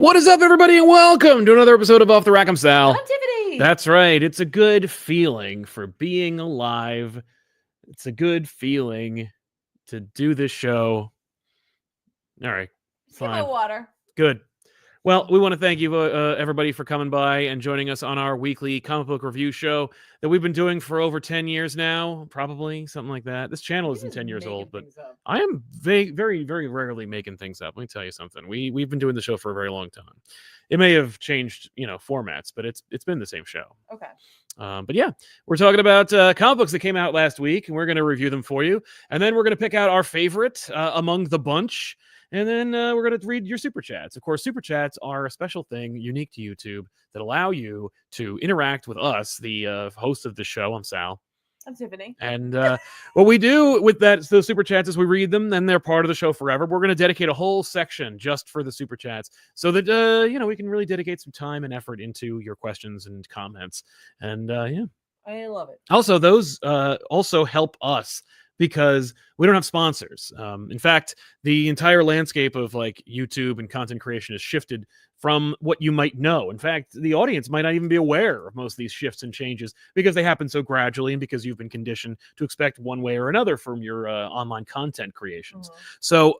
What is up, everybody, and welcome to another episode of Off the Rack. I'm Sal. I'm Tiffany. That's right. It's a good feeling for being alive. It's a good feeling to do this show. All right. Get my Fine. water. Good. Well, we want to thank you, everybody, for coming by and joining us on our weekly comic book review show that we've been doing for over 10 years now, probably, something like that. This channel isn't 10 years old, but I am very, very rarely making things up. Let me tell you something. We've been doing the show for a very long time. It may have changed, formats, but it's been the same show. Okay. But yeah, we're talking about comic books that came out last week, and we're going to review them for you. And then we're going to pick out our favorite among the bunch. And then we're going to read your super chats. Of course, super chats are a special thing unique to YouTube that allow you to interact with us, the host of the show. I'm Sal. I'm Tiffany. And what we do with those super chats is we read them, and they're part of the show forever. We're going to dedicate a whole section just for the super chats so that, we can really dedicate some time and effort into your questions and comments. And yeah. I love it. Also, those also help us, because we don't have sponsors. In fact, the entire landscape of like YouTube and content creation has shifted from what you might know. In fact, the audience might not even be aware of most of these shifts and changes because they happen so gradually and because you've been conditioned to expect one way or another from your online content creations. Mm-hmm. So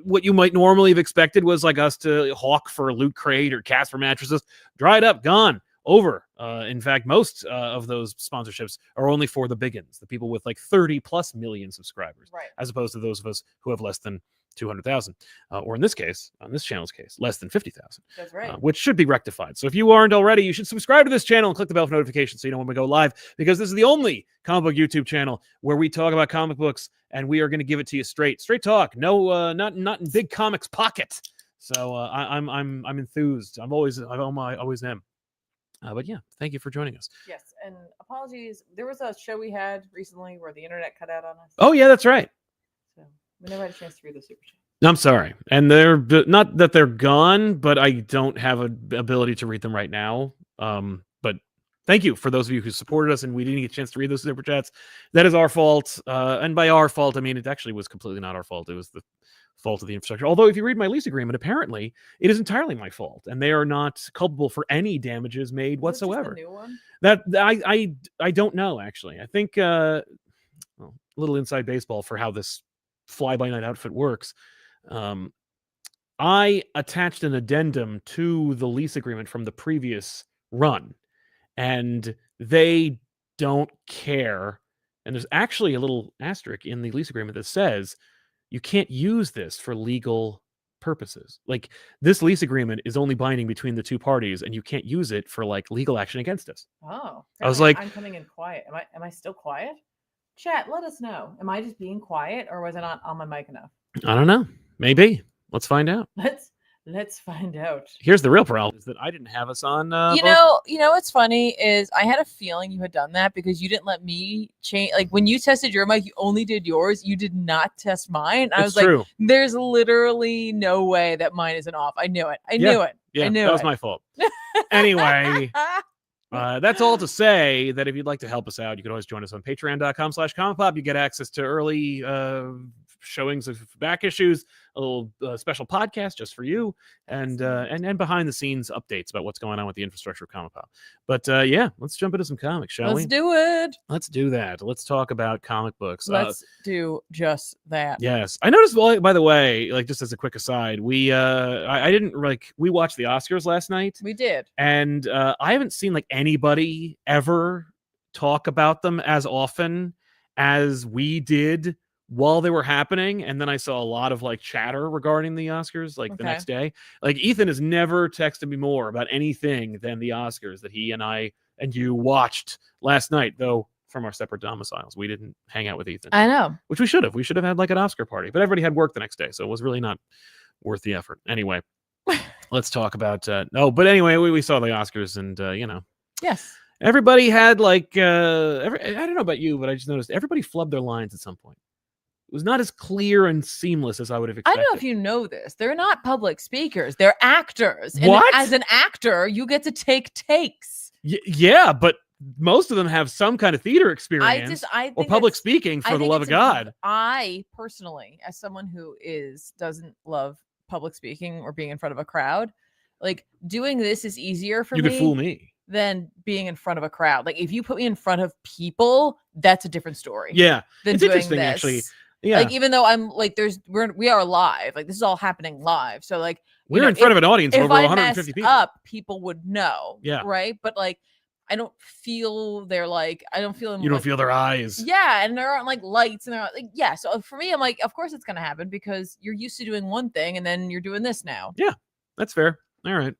what you might normally have expected was like us to hawk for Loot Crate or Casper mattresses, dried up, gone. Over. In fact, most of those sponsorships are only for the biggins, the people with like 30+ million subscribers, right, as opposed to those of us who have less than 200,000, or in this case, on this channel's case, less than 50,000. That's right. Which should be rectified. So if you aren't already, you should subscribe to this channel and click the bell for notifications so you know when we go live, because this is the only comic book YouTube channel where we talk about comic books, and we are going to give it to you straight talk. No, not in big comics pocket. So I'm enthused. I always am. But yeah, thank you for joining us. Yes, and apologies. There was a show we had recently where the internet cut out on us. Oh yeah, that's right. So we never had a chance to read the super chat. I'm sorry, and they're not that they're gone, but I don't have an ability to read them right now. But thank you for those of you who supported us, and we didn't get a chance to read those super chats. That is our fault, and by our fault, I mean it actually was completely not our fault. It was the fault of the infrastructure. Although if you read my lease agreement, apparently it is entirely my fault, and they are not culpable for any damages made whatsoever. Is this the new one? That I don't know, actually. I think a little inside baseball for how this fly-by-night outfit works. I attached an addendum to the lease agreement from the previous run, and they don't care. And there's actually a little asterisk in the lease agreement that says you can't use this for legal purposes. Like, this lease agreement is only binding between the two parties, and you can't use it for like legal action against us. Oh, I was like, I'm coming in quiet. Am I still quiet? Chat, let us know. Am I just being quiet, or was I not on my mic enough? I don't know. Maybe. Let's find out. Let's find out. Here's the real problem: is that I didn't have us on. You know what's funny is I had a feeling you had done that because you didn't let me change. Like when you tested your mic, you only did yours. You did not test mine. I was true. Like, there's literally no way that mine isn't off. I knew it. I knew it. Yeah, I knew that was my fault. Anyway, that's all to say that if you'd like to help us out, you can always join us on patreon.com/ComicPop. You get access to early showings of back issues, a little special podcast just for you, and behind the scenes updates about what's going on with the infrastructure of ComicPop. But yeah, let's jump into some comics, shall we? Let's do it. Let's do that. Let's talk about comic books. Let's do just that. Yes, I noticed. Well, by the way, like just as a quick aside, we I didn't we watched the Oscars last night. We did, and I haven't seen like anybody ever talk about them as often as we did while they were happening. And then I saw a lot of like chatter regarding the Oscars the next day. Like Ethan has never texted me more about anything than the Oscars that he and I and you watched last night, though from our separate domiciles. We didn't hang out with Ethan. I know. Which we should have. We should have had like an Oscar party, but everybody had work the next day, so it was really not worth the effort. Anyway, let's talk about but anyway, we saw the Oscars, and yes, everybody had like I don't know about you, but I just noticed everybody flubbed their lines at some point. It was not as clear and seamless as I would have expected. I don't know if you know this. They're not public speakers. They're actors. And what? As an actor, you get to take takes. Yeah, but most of them have some kind of theater experience or public speaking, for the love of God. I personally, as someone who doesn't love public speaking or being in front of a crowd. Like doing this is easier for You me could fool me. than being in front of a crowd. Like if you put me in front of people, that's a different story. Yeah, Than it's doing interesting this. actually. Yeah, Like even though I'm like we are live. Like this is all happening live. So like we're in front of an audience of if over I 150 messed people. up, people would know. Yeah. Right. But like I don't feel they're like I don't feel them. You don't like, feel their eyes. yeah, and there aren't like lights and they're like yeah. So for me, I'm like, of course it's gonna happen because you're used to doing one thing and then you're doing this now. Yeah, that's fair. All right.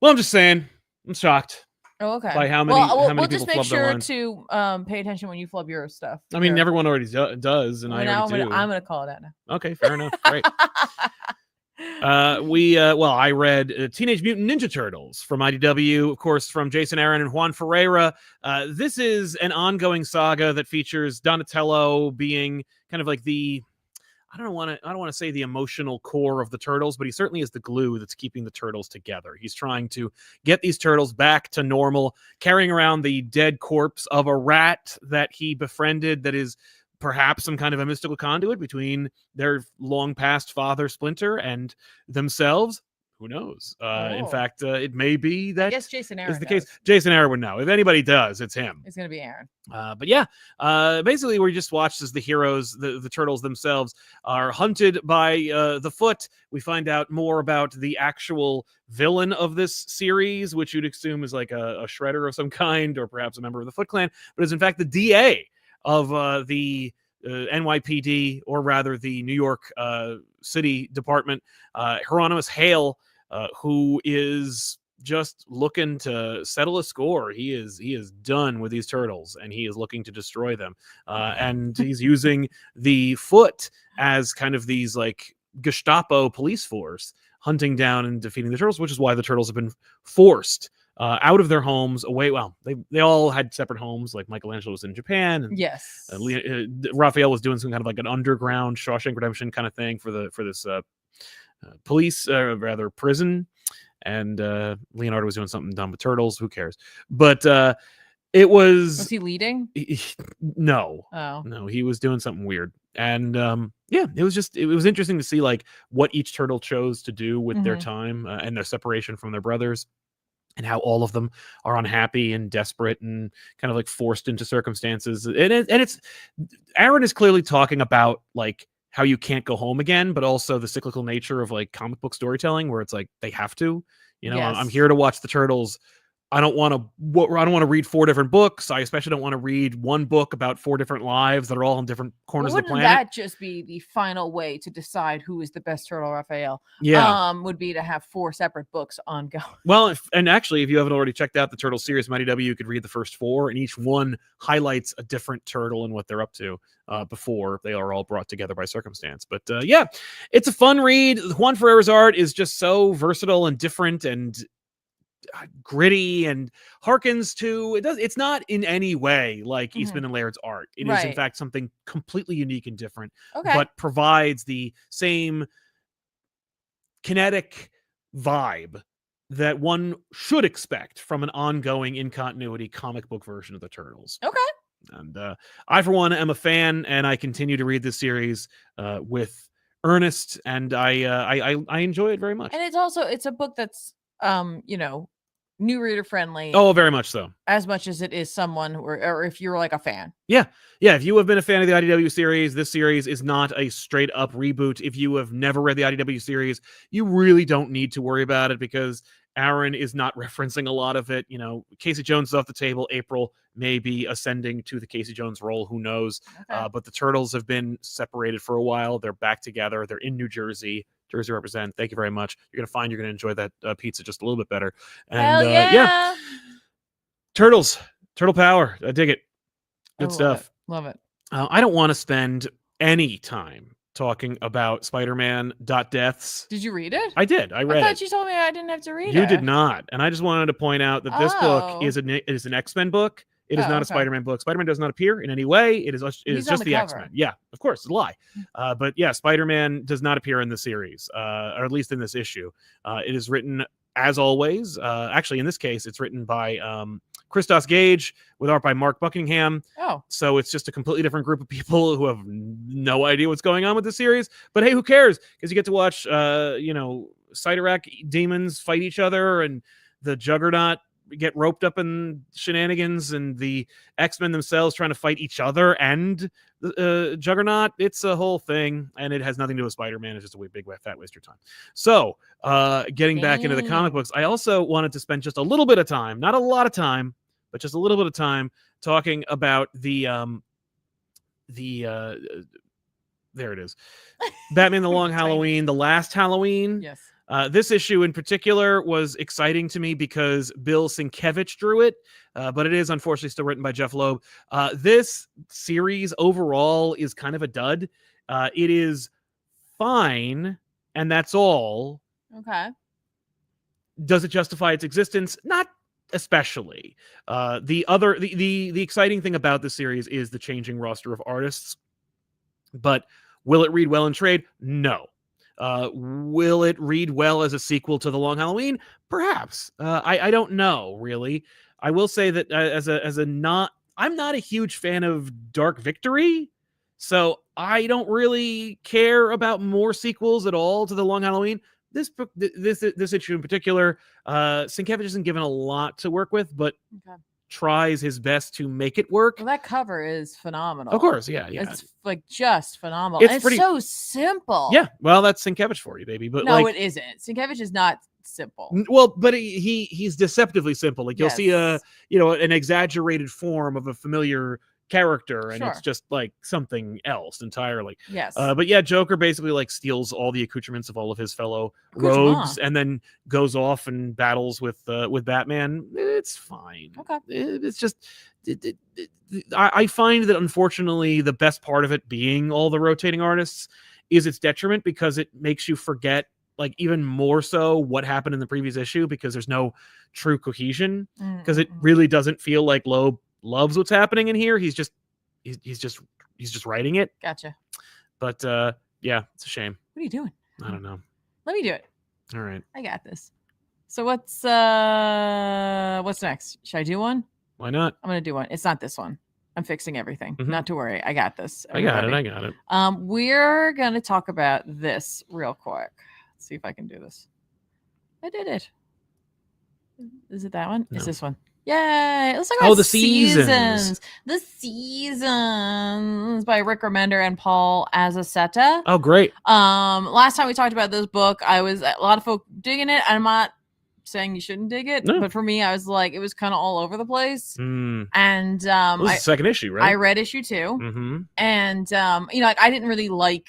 Well, I'm just saying, I'm shocked Oh, okay. by how many we'll people just make flub their sure lines. to pay attention when you flub your stuff. I mean, your- everyone already does, and Well, I now already do. I'm gonna call it out now. Okay, fair enough. Great. I read Teenage Mutant Ninja Turtles from IDW, of course, from Jason Aaron and Juan Ferreira. This is an ongoing saga that features Donatello being kind of like the I don't want to say the emotional core of the Turtles, but he certainly is the glue that's keeping the Turtles together. He's trying to get these Turtles back to normal, carrying around the dead corpse of a rat that he befriended that is perhaps some kind of a mystical conduit between their long past father Splinter and themselves. Who knows? In Oh. fact, it may be I that guess Jason Aaron is the case. knows. Jason Aaron would know. If anybody does, it's him. It's gonna be Aaron. But yeah, basically we just watched as the heroes, the turtles themselves, are hunted by the Foot. We find out more about the actual villain of this series, which you'd assume is like a shredder of some kind, or perhaps a member of the Foot Clan, but is in fact the DA of the NYPD, or rather the New York City Department, Hieronymus Hale, who is just looking to settle a score. He is done with these turtles, and he is looking to destroy them. And he's using the Foot as kind of these like Gestapo police force hunting down and defeating the turtles, which is why the turtles have been forced out of their homes, away. Well, they all had separate homes. Like Michelangelo was in Japan, and Yes. Raphael was doing some kind of like an underground Shawshank Redemption kind of thing for this police, rather prison. And Leonardo was doing something dumb with turtles. Who cares? But it Was he leading? no, Oh. he was doing something weird. And yeah, it was interesting to see like what each turtle chose to do with their time and their separation from their brothers, and how all of them are unhappy and desperate and kind of like forced into circumstances. And it's Aaron is clearly talking about like how you can't go home again, but also the cyclical nature of like comic book storytelling, where it's like they have to. Yes. I'm here to watch the turtles. I don't want to read 4 different books. I especially don't want to read one book about 4 different lives that are all in different corners of the Wouldn't planet. that just be the final way to decide who is the best turtle, Raphael? Yeah. Would be to have 4 separate books ongoing. Well, and actually, if you haven't already checked out the Turtle series from IDW, you could read the first 4, and each one highlights a different turtle and what they're up to before they are all brought together by circumstance. But yeah, it's a fun read. Juan Ferreira's art is just so versatile and different and gritty, and harkens to it's not in any way like Eastman and Laird's art. It is in Right. fact something completely unique and different, Okay. but provides the same kinetic vibe that one should expect from an ongoing in continuity comic book version of the Turtles. Okay. And I, for one, am a fan, and I continue to read this series with earnest, and I enjoy it very much. And it's a book that's new reader friendly. Oh, very much so. As much as it is someone or if you're like a fan. Yeah. If you have been a fan of the IDW series, this series is not a straight up reboot. If you have never read the IDW series, you really don't need to worry about it, because Aaron is not referencing a lot of it. Casey Jones is off the table. April may be ascending to the Casey Jones role. Who knows? Okay. But the Turtles have been separated for a while. They're back together. They're in New Jersey. Jersey represent. Thank you very much. You're going to enjoy that pizza just a little bit better. And Hell yeah. Turtles, Turtle Power. I dig it. Good stuff. Love it. I don't want to spend any time talking about Spider-Man Deaths. Did you read it? I did. I read I thought it. you told me I didn't have to read it. You did not. And I just wanted to point out that this book Oh. is an X-Men book. It is Oh, not a okay. Spider-Man book. Spider-Man does not appear in any way. It is He's on just the the cover. X-Men. Yeah, of course, it's a lie. But yeah, Spider-Man does not appear in the series, or at least in this issue. It is written, as always. Actually, in this case, it's written by Christos Gage with art by Mark Buckingham. Oh, So it's just a completely different group of people who have no idea what's going on with the series. But hey, who cares? Because you get to watch, Cyttorak demons fight each other, and the Juggernaut get roped up in shenanigans, and the X-Men themselves trying to fight each other and the Juggernaut. It's a whole thing, and it has nothing to do with Spider-Man. It's just a big fat waste of time. So getting back into the comic books, I also wanted to spend just a little bit of time, not a lot of time, but just a little bit of time talking about the there it is, Batman the Long Halloween, the last Halloween. yes. This issue in particular was exciting to me because Bill Sienkiewicz drew it, but it is unfortunately still written by Jeff Loeb. This series overall is kind of a dud. It is fine, and that's all. Okay. Does it justify its existence? Not especially. The exciting thing about this series is the changing roster of artists, but will it read well in trade? No. Will it read well as a sequel to The Long Halloween? Perhaps. I don't know, really. I will say that I'm not a huge fan of Dark Victory, so I don't really care about more sequels at all to The Long Halloween. This issue in particular, Sienkiewicz isn't given a lot to work with, but tries his best to make it work. Well, that cover is phenomenal. Of course, yeah. It's like just phenomenal. It's It's so simple. Yeah, well, that's Sienkiewicz for you, baby. But no, it isn't. Sienkiewicz is not simple. Well, but he's deceptively simple. Like you'll see an exaggerated form of a familiar character, and it's just like something else entirely. Yes. But yeah, Joker basically like steals all the accoutrements of all of his fellow rogues, and then goes off and battles with Batman. It's fine. Okay. It's just I find that unfortunately the best part of it being all the rotating artists is its detriment, because it makes you forget, like, even more so what happened in the previous issue, because there's no true cohesion, because it really doesn't feel like Loeb loves what's happening in here. He's just writing it. Gotcha. But yeah, it's a shame. What are you doing? I don't know. Let me do it. All right. I got this. So what's next? Should I do one? Why not? I'm gonna do one. It's not this one. I'm fixing everything. Not to worry. I got this. I got it. We're gonna talk about this real quick. Let's see if I can do this. I did it. Is it that one? No. It's this one. Yay! It looks like the seasons. The Seasons by Rick Remender and Paul Azaceta. Oh, great. Last time we talked about this book, I was a lot of folk digging it. I'm not saying you shouldn't dig it, but for me, I was like, it was kind of all over the place. And this is the second issue, right? I read issue 2, and like, I didn't really like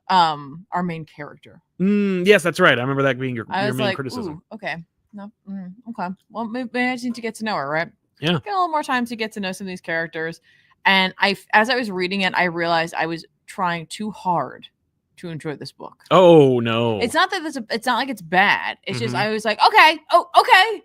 our main character. Yes, that's right. I remember that being your main criticism. Ooh, okay. No. Okay. Well, maybe I just need to get to know her, right? Yeah. Get a little more time to get to know some of these characters. And as I was reading it, I realized I was trying too hard to enjoy this book. Oh no! It's not that it's not like it's bad. It's just I was like, okay, okay.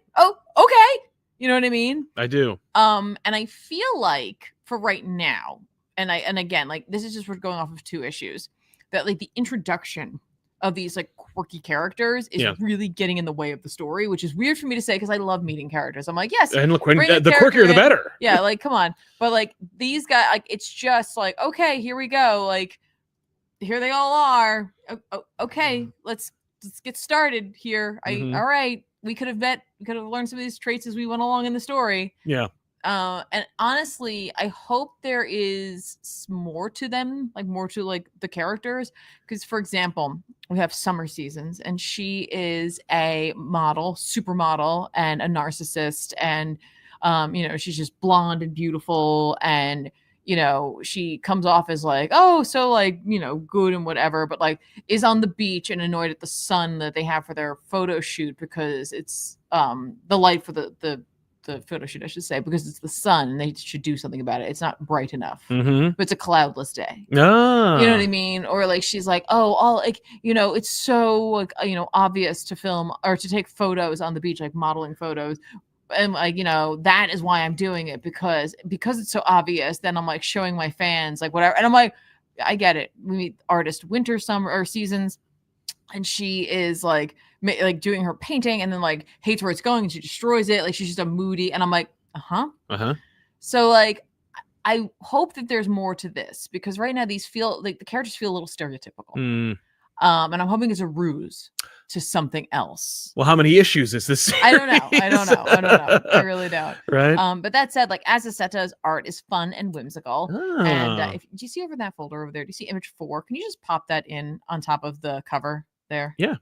You know what I mean? I do. And I feel like for right now, and again, like, this is just we're going off of 2 issues, that like the introduction of these like quirky characters is really getting in the way of the story, which is weird for me to say because I love meeting characters. I'm like, yes, and look, the quirkier the better. Yeah, like, come on. But like, these guys, like, it's just like, okay, here we go. Like, here they all are. Okay, let's get started here. All right, we could have learned some of these traits as we went along in the story. Yeah. And honestly, I hope there is more to them, like more to like the characters. Because, for example, we have Summer Seasons, and she is a model, supermodel, and a narcissist, and she's just blonde and beautiful, and she comes off as like, oh, so like, good and whatever, but like is on the beach and annoyed at the sun that they have for their photo shoot, because it's the light for the photo shoot, I should say, because it's the sun and they should do something about it. It's not bright enough, but it's a cloudless day. You know what I mean? Or like, she's like, oh, all like, it's so like, obvious to film or to take photos on the beach, like modeling photos. And like, that is why I'm doing it, because it's so obvious. Then I'm like showing my fans like whatever. And I'm like, I get it. We meet artist Winter, Summer, or Seasons. And she is like doing her painting and then like hates where it's going and she destroys it. Like, she's just a moody. And I'm like, Uh-huh. So like I hope that there's more to this, because right now these feel like the characters feel a little stereotypical. Mm. And I'm hoping it's a ruse to something else. Well, how many issues is this series? I don't know. I really don't. Right? But that said, like Azaceta's art is fun and whimsical. Ah. And do you see over that folder over there? Do you see image 4? Can you just pop that in on top of the cover there? Yeah.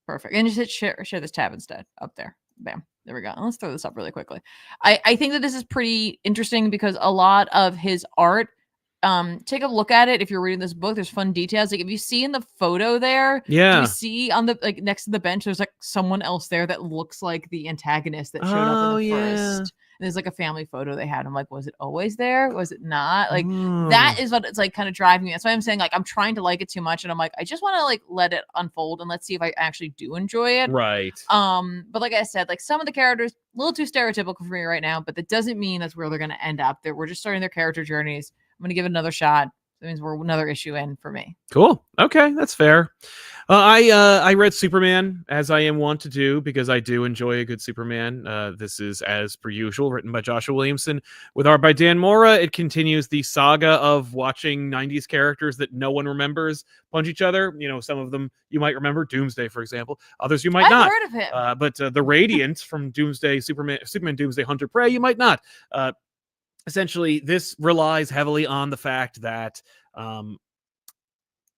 Perfect. And just hit share this tab instead up there. Bam. There we go. And let's throw this up really quickly. I think that this is pretty interesting because a lot of his art, take a look at it if you're reading this book. There's fun details. Like if you see in the photo there, do Yeah. you see on the like next to the bench, there's like someone else there that looks like the antagonist that showed up Oh, in the yeah. first. And there's like a family photo they had. I'm like, was it always there? Was it not? Like that is what it's like kind of driving me. That's why I'm saying like I'm trying to like it too much. And I'm like, I just want to like let it unfold and let's see if I actually do enjoy it. Right. But like I said, like some of the characters a little too stereotypical for me right now, but that doesn't mean that's where they're gonna end up. We're just starting their character journeys. I'm gonna give it another shot. That means we're another issue in for me. Cool. Okay, that's fair. I read Superman, as I am wont to do, because I do enjoy a good Superman. This is, as per usual, written by Joshua Williamson with art by Dan Mora. It continues the saga of watching 90s characters that no one remembers punch each other. You know, some of them you might remember, Doomsday, for example. Others you might I've not. heard of him. But the Radiant from Doomsday, Superman Doomsday Hunter Prey, you might not. Essentially, this relies heavily on the fact that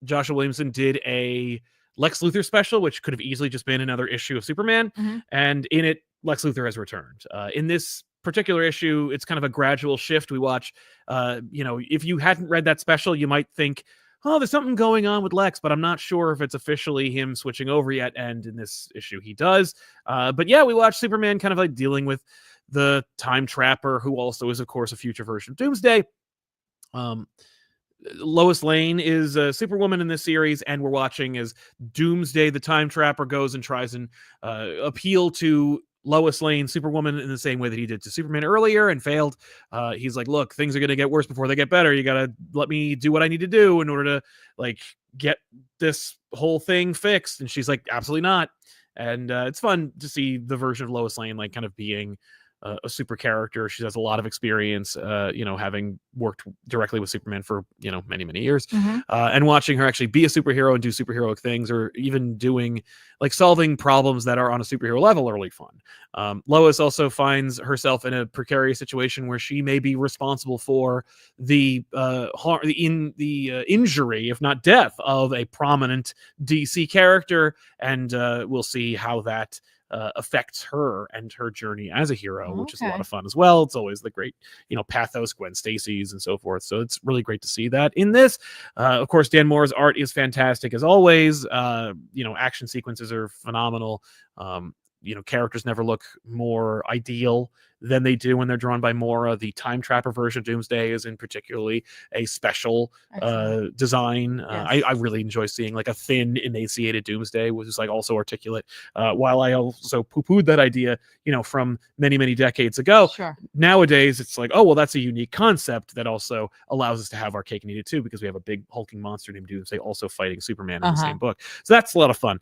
Joshua Williamson did a Lex Luthor special, which could have easily just been another issue of Superman. And in it, Lex Luthor has returned. In this particular issue, it's kind of a gradual shift. We watch, if you hadn't read that special, you might think, oh, there's something going on with Lex, but I'm not sure if it's officially him switching over yet. And in this issue, he does. But yeah, we watch Superman kind of like dealing with the Time Trapper, who also is, of course, a future version of Doomsday. Lois Lane is a Superwoman in this series, and we're watching as Doomsday, the Time Trapper, goes and tries and appeal to Lois Lane, Superwoman, in the same way that he did to Superman earlier and failed. He's like, look, things are going to get worse before they get better. You got to let me do what I need to do in order to like get this whole thing fixed. And she's like, absolutely not. And it's fun to see the version of Lois Lane like kind of being a super character. She has a lot of experience, having worked directly with Superman for, many, many years. And watching her actually be a superhero and do superheroic things, or even doing like solving problems that are on a superhero level, are really fun. Lois also finds herself in a precarious situation where she may be responsible for the injury, if not death, of a prominent DC character. And we'll see how that affects her and her journey as a hero, which is a lot of fun as well. It's always the great, pathos, Gwen Stacy's and so forth. So it's really great to see that in this. Of course, Dan Mora's art is fantastic as always. Action sequences are phenomenal. Characters never look more ideal than they do when they're drawn by Mora. The Time Trapper version of Doomsday is in particularly a special design. Yes. I really enjoy seeing like a thin, emaciated Doomsday, which is like also articulate. While I also poo-pooed that idea, from many, many decades ago. Sure. Nowadays, it's like, oh, well, that's a unique concept that also allows us to have our cake and eat it too, because we have a big hulking monster named Doomsday also fighting Superman in the same book. So that's a lot of fun.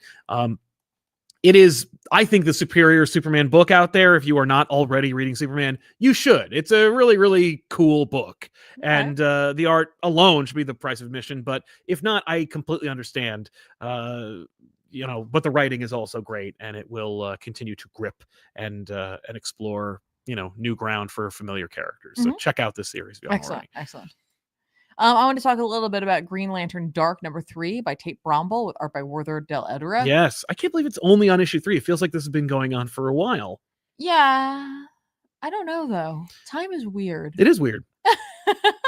It is, I think, the superior Superman book out there. If you are not already reading Superman, you should. It's a really, really cool book. Okay. And the art alone should be the price of admission. But if not, I completely understand. But the writing is also great, and it will continue to grip and explore, new ground for familiar characters. So check out this series. Excellent. I want to talk a little bit about Green Lantern Dark #3 by Tate Bromble with art by Werther Del Edera. Yes. I can't believe it's only on issue 3. It feels like this has been going on for a while. Yeah. I don't know, though. Time is weird. It is weird.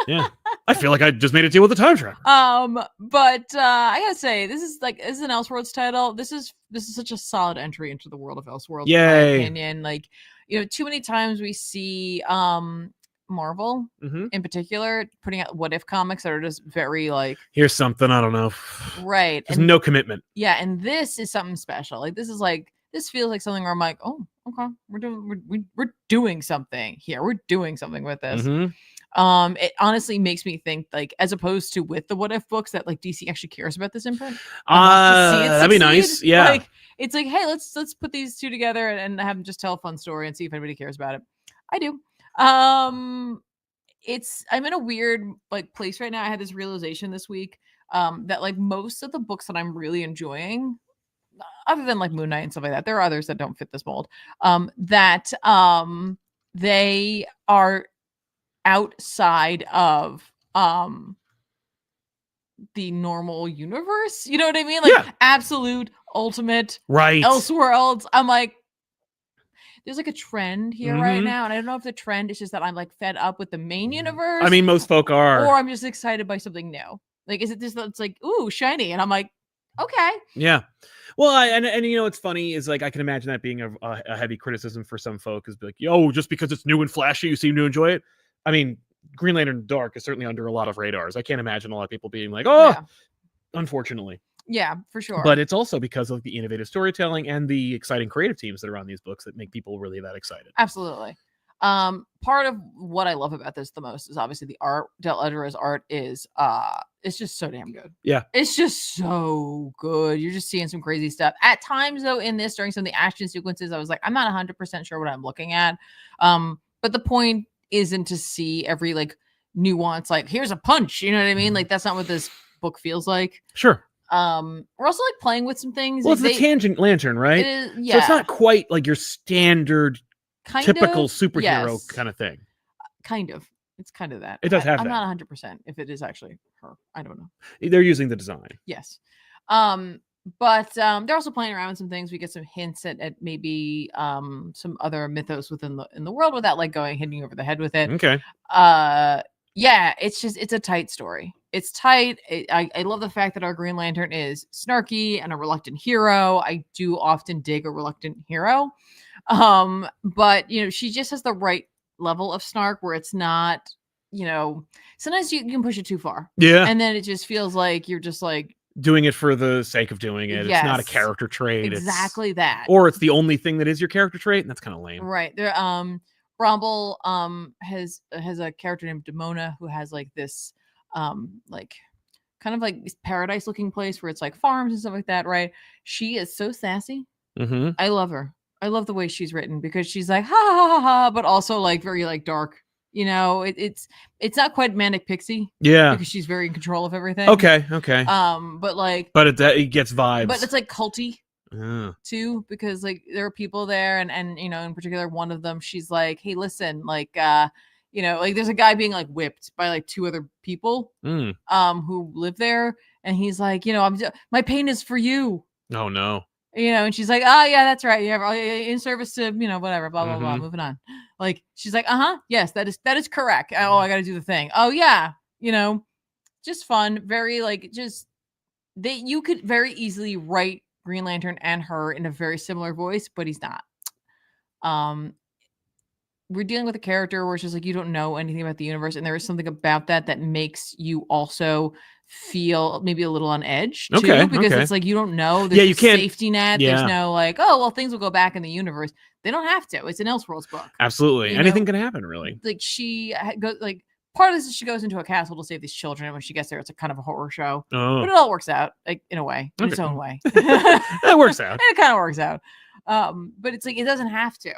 Yeah. I feel like I just made a deal with the Time Trapper. But I gotta say, this is an Elseworlds title. This is such a solid entry into the world of Elseworlds. Yay. In my opinion. Like, too many times we see Marvel in particular putting out what if comics that are just very like, here's something, I don't know, right, there's no commitment. Yeah, and this is something special. Like, this feels like something where I'm like, oh, okay, we're doing something here, we're doing something with this. It honestly makes me think, like, as opposed to with the what if books, that like DC actually cares about this imprint. That'd be nice. Yeah, like, it's like, hey, let's put these two together and have them just tell a fun story and see if anybody cares about it. I do. I'm in a weird like place right now. I had this realization this week that like most of the books that I'm really enjoying, other than like Moon Knight and stuff like that, there are others that don't fit this mold. That they are outside of the normal universe. You know what I mean? Like absolute ultimate Right. Elseworlds. I'm like, there's like a trend here right Mhm. now, and I don't know if the trend is just that I'm like fed up with the main universe. I mean, most folk are. or I'm just excited by something new. Like, is it just that it's like, ooh, shiny, and I'm like, okay. Yeah. Well, and you know what's funny is like I can imagine that being a heavy criticism for some folk is like, yo, just because it's new and flashy, you seem to enjoy it. I mean, Green Lantern Dark is certainly under a lot of radars. I can't imagine a lot of people being like, oh, Yeah. unfortunately. Yeah, for sure. But it's also because of the innovative storytelling and the exciting creative teams that are on these books that make people really that excited. Absolutely. Part of what I love about this the most is obviously the art. Del Edera's art is it's just so damn good. Yeah. It's just so good. You're just seeing some crazy stuff. At times though, in this during some of the action sequences, I was like, I'm not 100% sure what I'm looking at. But the point isn't to see every like nuance, like here's a punch, you know what I mean? Like that's not what this book feels like. Sure. We're also like playing with some things. Well, it's the tangent lantern, right? It is, yeah. So it's not quite like your standard kind typical of, superhero yes. kind of thing. Kind of. It's kind of that. It does have I'm that. not 100% if it is actually her. I don't know. They're using the design. Yes. But they're also playing around with some things. We get some hints at maybe some other mythos within the world without like hitting you over the head with it. Okay. Yeah, it's a tight story. It's tight. I love the fact that our Green Lantern is snarky and a reluctant hero. I do often dig a reluctant hero. But you know, she just has the right level of snark where it's not, you know, sometimes you can push it too far. Yeah. And then it just feels like you're just like doing it for the sake of doing it. Yes. It's not a character trait. Exactly that. Or it's the only thing that is your character trait, and that's kind of lame. Right. There Bromble has a character named Demona who has like this like kind of like paradise looking place where it's like farms and stuff like that, right? She is so sassy. Mm-hmm. I love her. I love the way she's written because she's like ha ha ha ha, but also like very like dark. You know, it's not quite manic pixie. Yeah, because she's very in control of everything. Okay. But like, but it gets vibes. But it's like culty. Too, because like there are people there, and you know, in particular, one of them, she's like, hey, listen, like you know, like there's a guy being like whipped by like two other people who live there, and he's like, you know, my pain is for you. Oh no. You know, and she's like, oh yeah, that's right. Yeah, in service to, you know, whatever, blah blah blah. Moving on. Like she's like, yes, that is correct. Oh, I got to do the thing. Oh yeah, you know, just fun, very like just you could very easily write Green Lantern and her in a very similar voice, but he's not. We're dealing with a character where it's just like you don't know anything about the universe, and there is something about that makes you also feel maybe a little on edge too, because it's like you don't know. There's you can't safety net. There's no like, oh well, things will go back in the universe. They don't have to. It's an Elseworlds book. Absolutely, anything can happen, really. Like she goes like. Part of this is she goes into a castle to save these children, and when she gets there, it's a kind of a horror show. Oh. But it all works out, like in a way, in its own way. It works out. It kind of works out. But it's like it doesn't have to,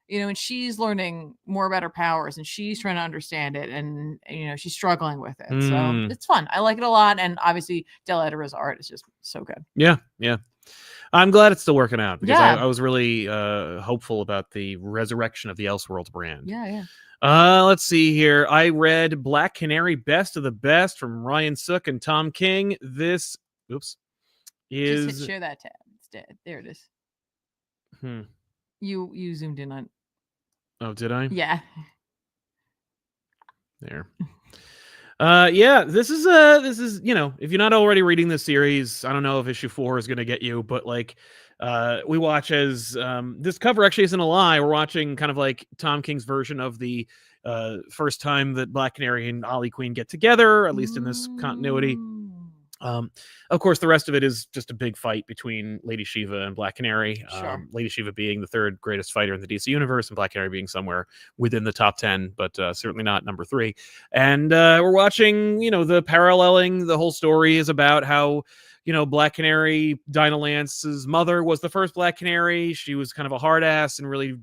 you know. And she's learning more about her powers, and she's trying to understand it, and you know, she's struggling with it. So it's fun. I like it a lot, and obviously Del Edera's art is just so good. Yeah. I'm glad it's still working out because Yeah. I was really hopeful about the resurrection of the Elseworlds brand. Yeah. Let's see here. I read Black Canary Best of the Best from Ryan Sook and Tom King. This, is... Just hit share that tab. It's dead. There it is. You zoomed in on... Oh, did I? Yeah. There. Yeah, this is, you know, if you're not already reading this series, I don't know if issue 4 is going to get you, but like, we watch as, this cover actually isn't a lie. We're watching kind of like Tom King's version of the, first time that Black Canary and Ollie Queen get together, at least in this continuity. Of course, the rest of it is just a big fight between Lady Shiva and Black Canary. Sure. Lady Shiva being the third greatest fighter in the DC universe, and Black Canary being somewhere within the top 10, but certainly not number 3. And we're watching, you know, the paralleling. The whole story is about how, you know, Black Canary, Dinah Lance's mother, was the first Black Canary. She was kind of a hard ass and really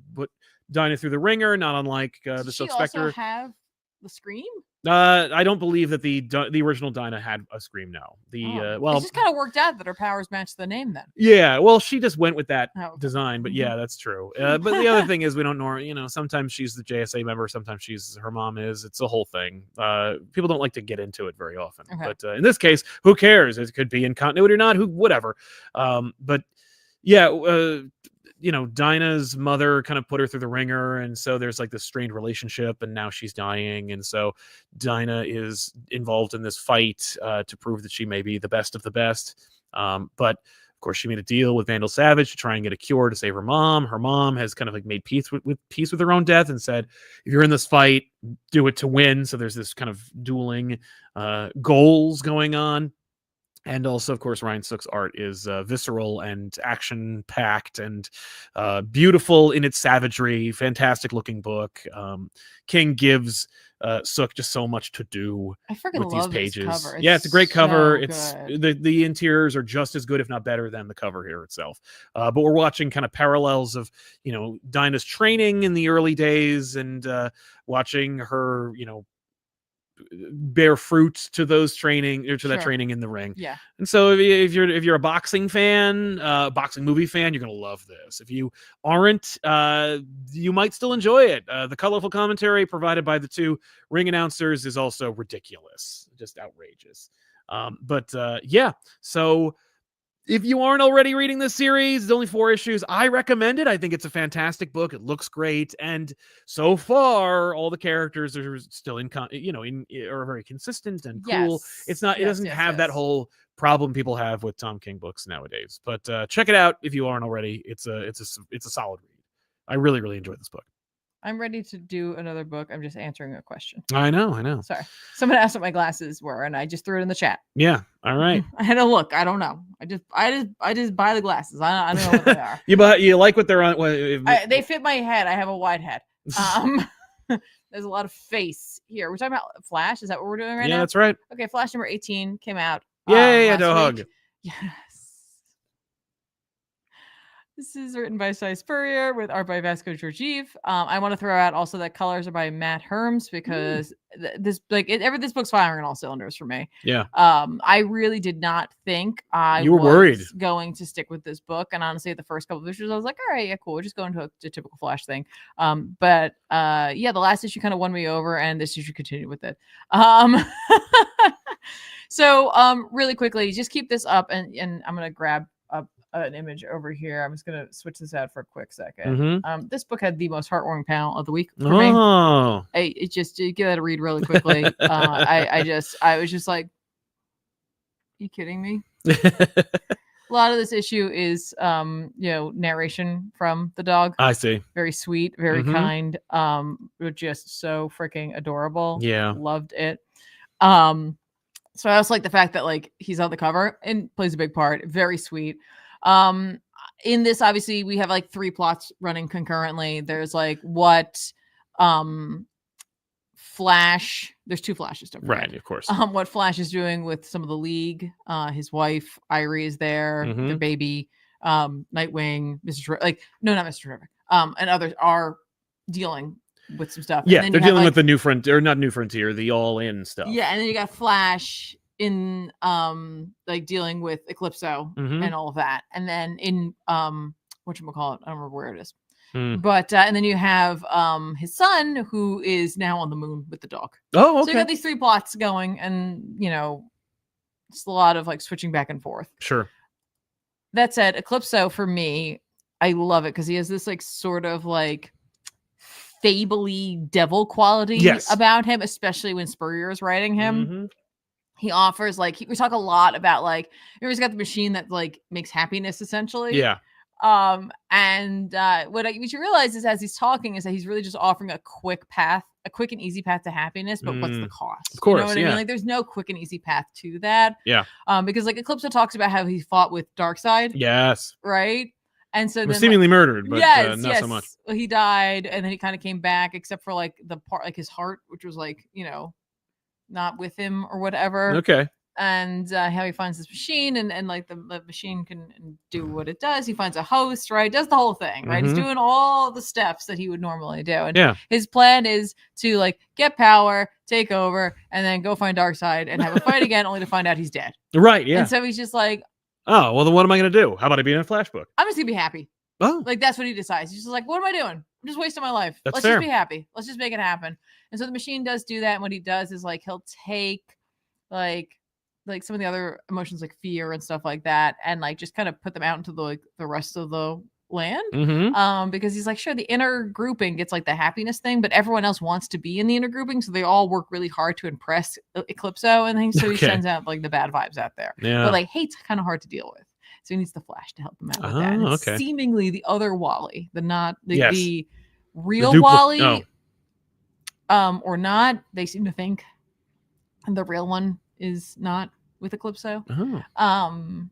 Dinah through the ringer, not unlike the Does Silk she also Spectre. have the scream? I don't believe that the original Dinah had a scream. No, It well, just kind of worked out that her powers matched the name then. yeah, well, she just went with that Oh, okay. design, but Mhm. yeah, that's true. But the other thing is, we don't know. Sometimes she's the JSA member, sometimes her mom is. It's a whole thing. People don't like to get into it very often, Okay. but in this case, who cares? It could be in continuity or not. Whatever. But yeah, Dinah's mother kind of put her through the ringer, and so there's like this strained relationship, and now she's dying, and so Dinah is involved in this fight to prove that she may be the best of the best. But of course, she made a deal with Vandal Savage to try and get a cure to save her mom. Her mom has kind of like made peace with her own death and said, if you're in this fight, do it to win. So there's this kind of dueling goals going on. And also, of course, Ryan Sook's art is visceral and action-packed and beautiful in its savagery. Fantastic-looking book. King gives Sook just so much to do I freaking with these love pages. this cover. Yeah, it's a great cover. So It's good. the interiors are just as good, if not better, than the cover here itself. But we're watching kind of parallels of Dinah's training in the early days and watching her bear fruit to those training or to that Sure. training in the ring. Yeah. And so if you're a boxing fan, boxing movie fan, you're gonna love this. If you aren't, you might still enjoy it. The colorful commentary provided by the two ring announcers is also ridiculous, just outrageous. But yeah, so if you aren't already reading this series, it's only 4 issues. I recommend it. I think it's a fantastic book. It looks great, and so far, all the characters are still are very consistent and cool. Yes. It's not. It Yes, doesn't yes, have that yes. whole problem people have with Tom King books nowadays. But check it out if you aren't already. It's a solid read. I really, really enjoyed this book. I'm ready to do another book. I'm just answering a question. I know. Sorry. Someone asked what my glasses were, and I just threw it in the chat. Yeah. All right. I had to look. I don't know. I just buy the glasses. I don't know what they are. You like what they're on? They fit my head. I have a wide head. There's a lot of face here. We're talking about Flash. Is that what we're doing right now? Yeah, that's right. Okay, Flash number 18 came out. Yay, a last dog. week. Yes. This is written by Cy Spurrier with art by Vasco Georgiev. I want to throw out also that colors are by Matt Herms because this book's firing on all cylinders for me. Yeah. I really did not think You were worried. going to stick with this book, and honestly, the first couple of issues, I was like, all right, yeah, cool, we're just going to a typical Flash thing. But the last issue kind of won me over, and this issue continued with it. So really quickly, just keep this up, and I'm gonna grab up an image over here. I'm just gonna switch this out for a quick second. This book had the most heartwarming panel of the week for me. It just give that a read really quickly. I was just like, you kidding me? A lot of this issue is narration from the dog. I see. Very sweet, very kind, just so freaking adorable. Yeah. Loved it. So I also like the fact that like he's on the cover and plays a big part. Very sweet. In this, obviously, we have like 3 plots running concurrently. There's like what Flash, there's 2 Flashes, don't forget. Right, of course. What Flash is doing with some of the League. His wife, Irie, is there, the baby, Nightwing, not Mr. Terrific, and others are dealing with some stuff. Yeah, and then they're dealing with the New Frontier, or not New Frontier, the All-In stuff. Yeah, and then you got Flash in dealing with Eclipso and all of that, and then in whatchamacallit, I don't remember where it is. But and then you have his son, who is now on the moon with the dog. Oh, okay. So you got these 3 plots going, and it's a lot of like switching back and forth. Sure. That said, Eclipso for me, I love it because he has this like sort of like fable-y devil quality about him, especially when Spurrier is writing him. He offers we talk a lot about like he's got the machine that like makes happiness essentially. Yeah. And what you realize is as he's talking is that he's really just offering a quick and easy path to happiness, but what's the cost? Of course, you know what I mean? Like there's no quick and easy path to that. Yeah. Because like Eclipso talks about how he fought with Darkseid. Yes. Right. And so was seemingly murdered, but not so much. Well, he died, and then he kind of came back, except for like the part, like his heart, which was like not with him or whatever. Okay. and how he finds this machine, and like the machine can do what it does. He finds a host, right? Does the whole thing, right? He's Mhm. doing all the steps that he would normally do. And Yeah. his plan is to like get power, take over, and then go find Darkseid and have a fight again, only to find out he's dead. Right. Yeah. And so he's just like, Oh, well, then what am I going to do? How about I be in a flash book? I'm just gonna be happy. Oh, Like that's what he decides. He's just like, what am I doing? I'm just wasting my life. That's Let's fair. just be happy. Let's just make it happen. And so the machine does do that. And what he does is like he'll take like some of the other emotions like fear and stuff like that, and like just kind of put them out into the rest of the land. Mhm. Because he's like, sure, the inner grouping gets like the happiness thing, but everyone else wants to be in the inner grouping, so they all work really hard to impress Eclipso, and so he Okay. sends out like the bad vibes out there. Yeah. But like hate's kind of hard to deal with. So he needs the Flash to help him out with that. And Oh, it's okay. seemingly the other Wally, Yes. the real dupli- Wally, oh. or not. They seem to think the real one is not with Eclipso. Oh.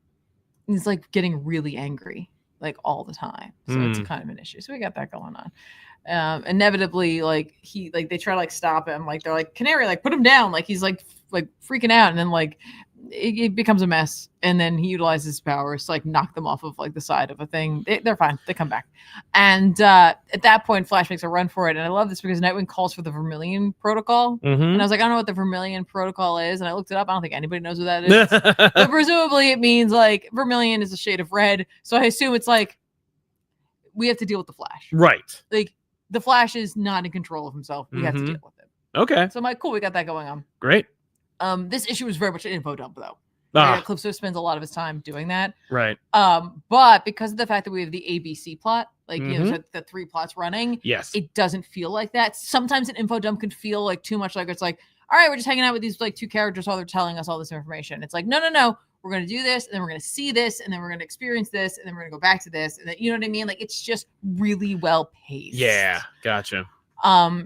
He's like getting really angry like all the time. So it's Hmm. kind of an issue. So we got that going on. Inevitably, like they try to like stop him. Like they're like, Canary, like put him down. Like he's like freaking out, and then like it becomes a mess, and then he utilizes his powers to like knock them off of like the side of a thing. They're fine. They come back, and at that point, Flash makes a run for it. And I love this because Nightwing calls for the Vermilion Protocol, and I Mhm. was like, I don't know what the Vermilion Protocol is, and I looked it up. I don't think anybody knows what that is. But presumably, it means like vermilion is a shade of red, so I assume it's like we have to deal with the Flash. Right. Like the Flash is not in control of himself. We have to Mhm. deal with it. Okay. So I'm like, cool, we got that going on. Great. This issue is very much an info dump, though. Right? Ah, Eclipso spends a lot of his time doing that. right. But because of the fact that we have the ABC plot, like you know, Mhm. there's the 3 plots running, Yes. it doesn't feel like that. Sometimes an info dump can feel like too much. Like it's like, all right, we're just hanging out with these like 2 characters while they're telling us all this information. It's like, no, we're gonna do this, and then we're gonna see this, and then we're gonna experience this, and then we're gonna go back to this, and then you know what I mean? Like it's just really well paced. Yeah. Gotcha.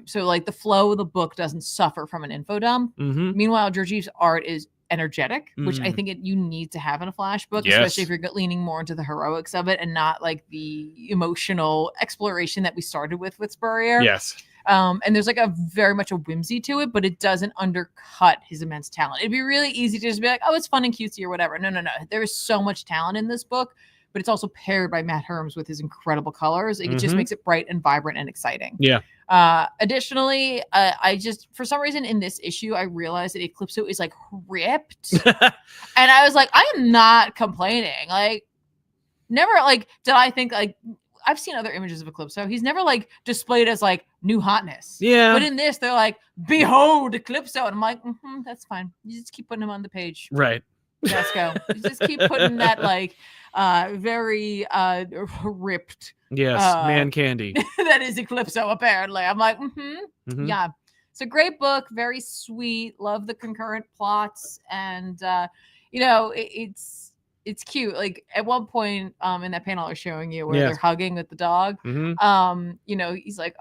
So like the flow of the book doesn't suffer from an info dump. Mhm. Meanwhile, Georgie's art is energetic, which I Mm. think you need to have in a Flash book, Yes. especially if you're leaning more into the heroics of it and not like the emotional exploration that we started with Spurrier. Yes. And there's like a very much a whimsy to it, but it doesn't undercut his immense talent. It'd be really easy to just be like, oh, it's fun and cutesy or whatever. No. There is so much talent in this book, but it's also paired by Matt Herms with his incredible colors. Like, it just Mhm. makes it bright and vibrant and exciting. Yeah. Additionally, I just, for some reason in this issue, I realized that Eclipso is like ripped. And I was like, I am not complaining. Like, never like, did I think like, I've seen other images of Eclipso. He's never like displayed as like new hotness. Yeah. But in this, they're like, behold Eclipso. And I'm like, that's fine. You just keep putting him on the page. Right. Let's go. You just keep putting that like very ripped Yes. Man candy. that is Eclipso, apparently. I'm like, Mhm. yeah. It's a great book, very sweet. Love the concurrent plots, and you know, it's cute. Like at one point, in that panel I was showing you where Yes. they're hugging with the dog. Mhm. You know, he's like,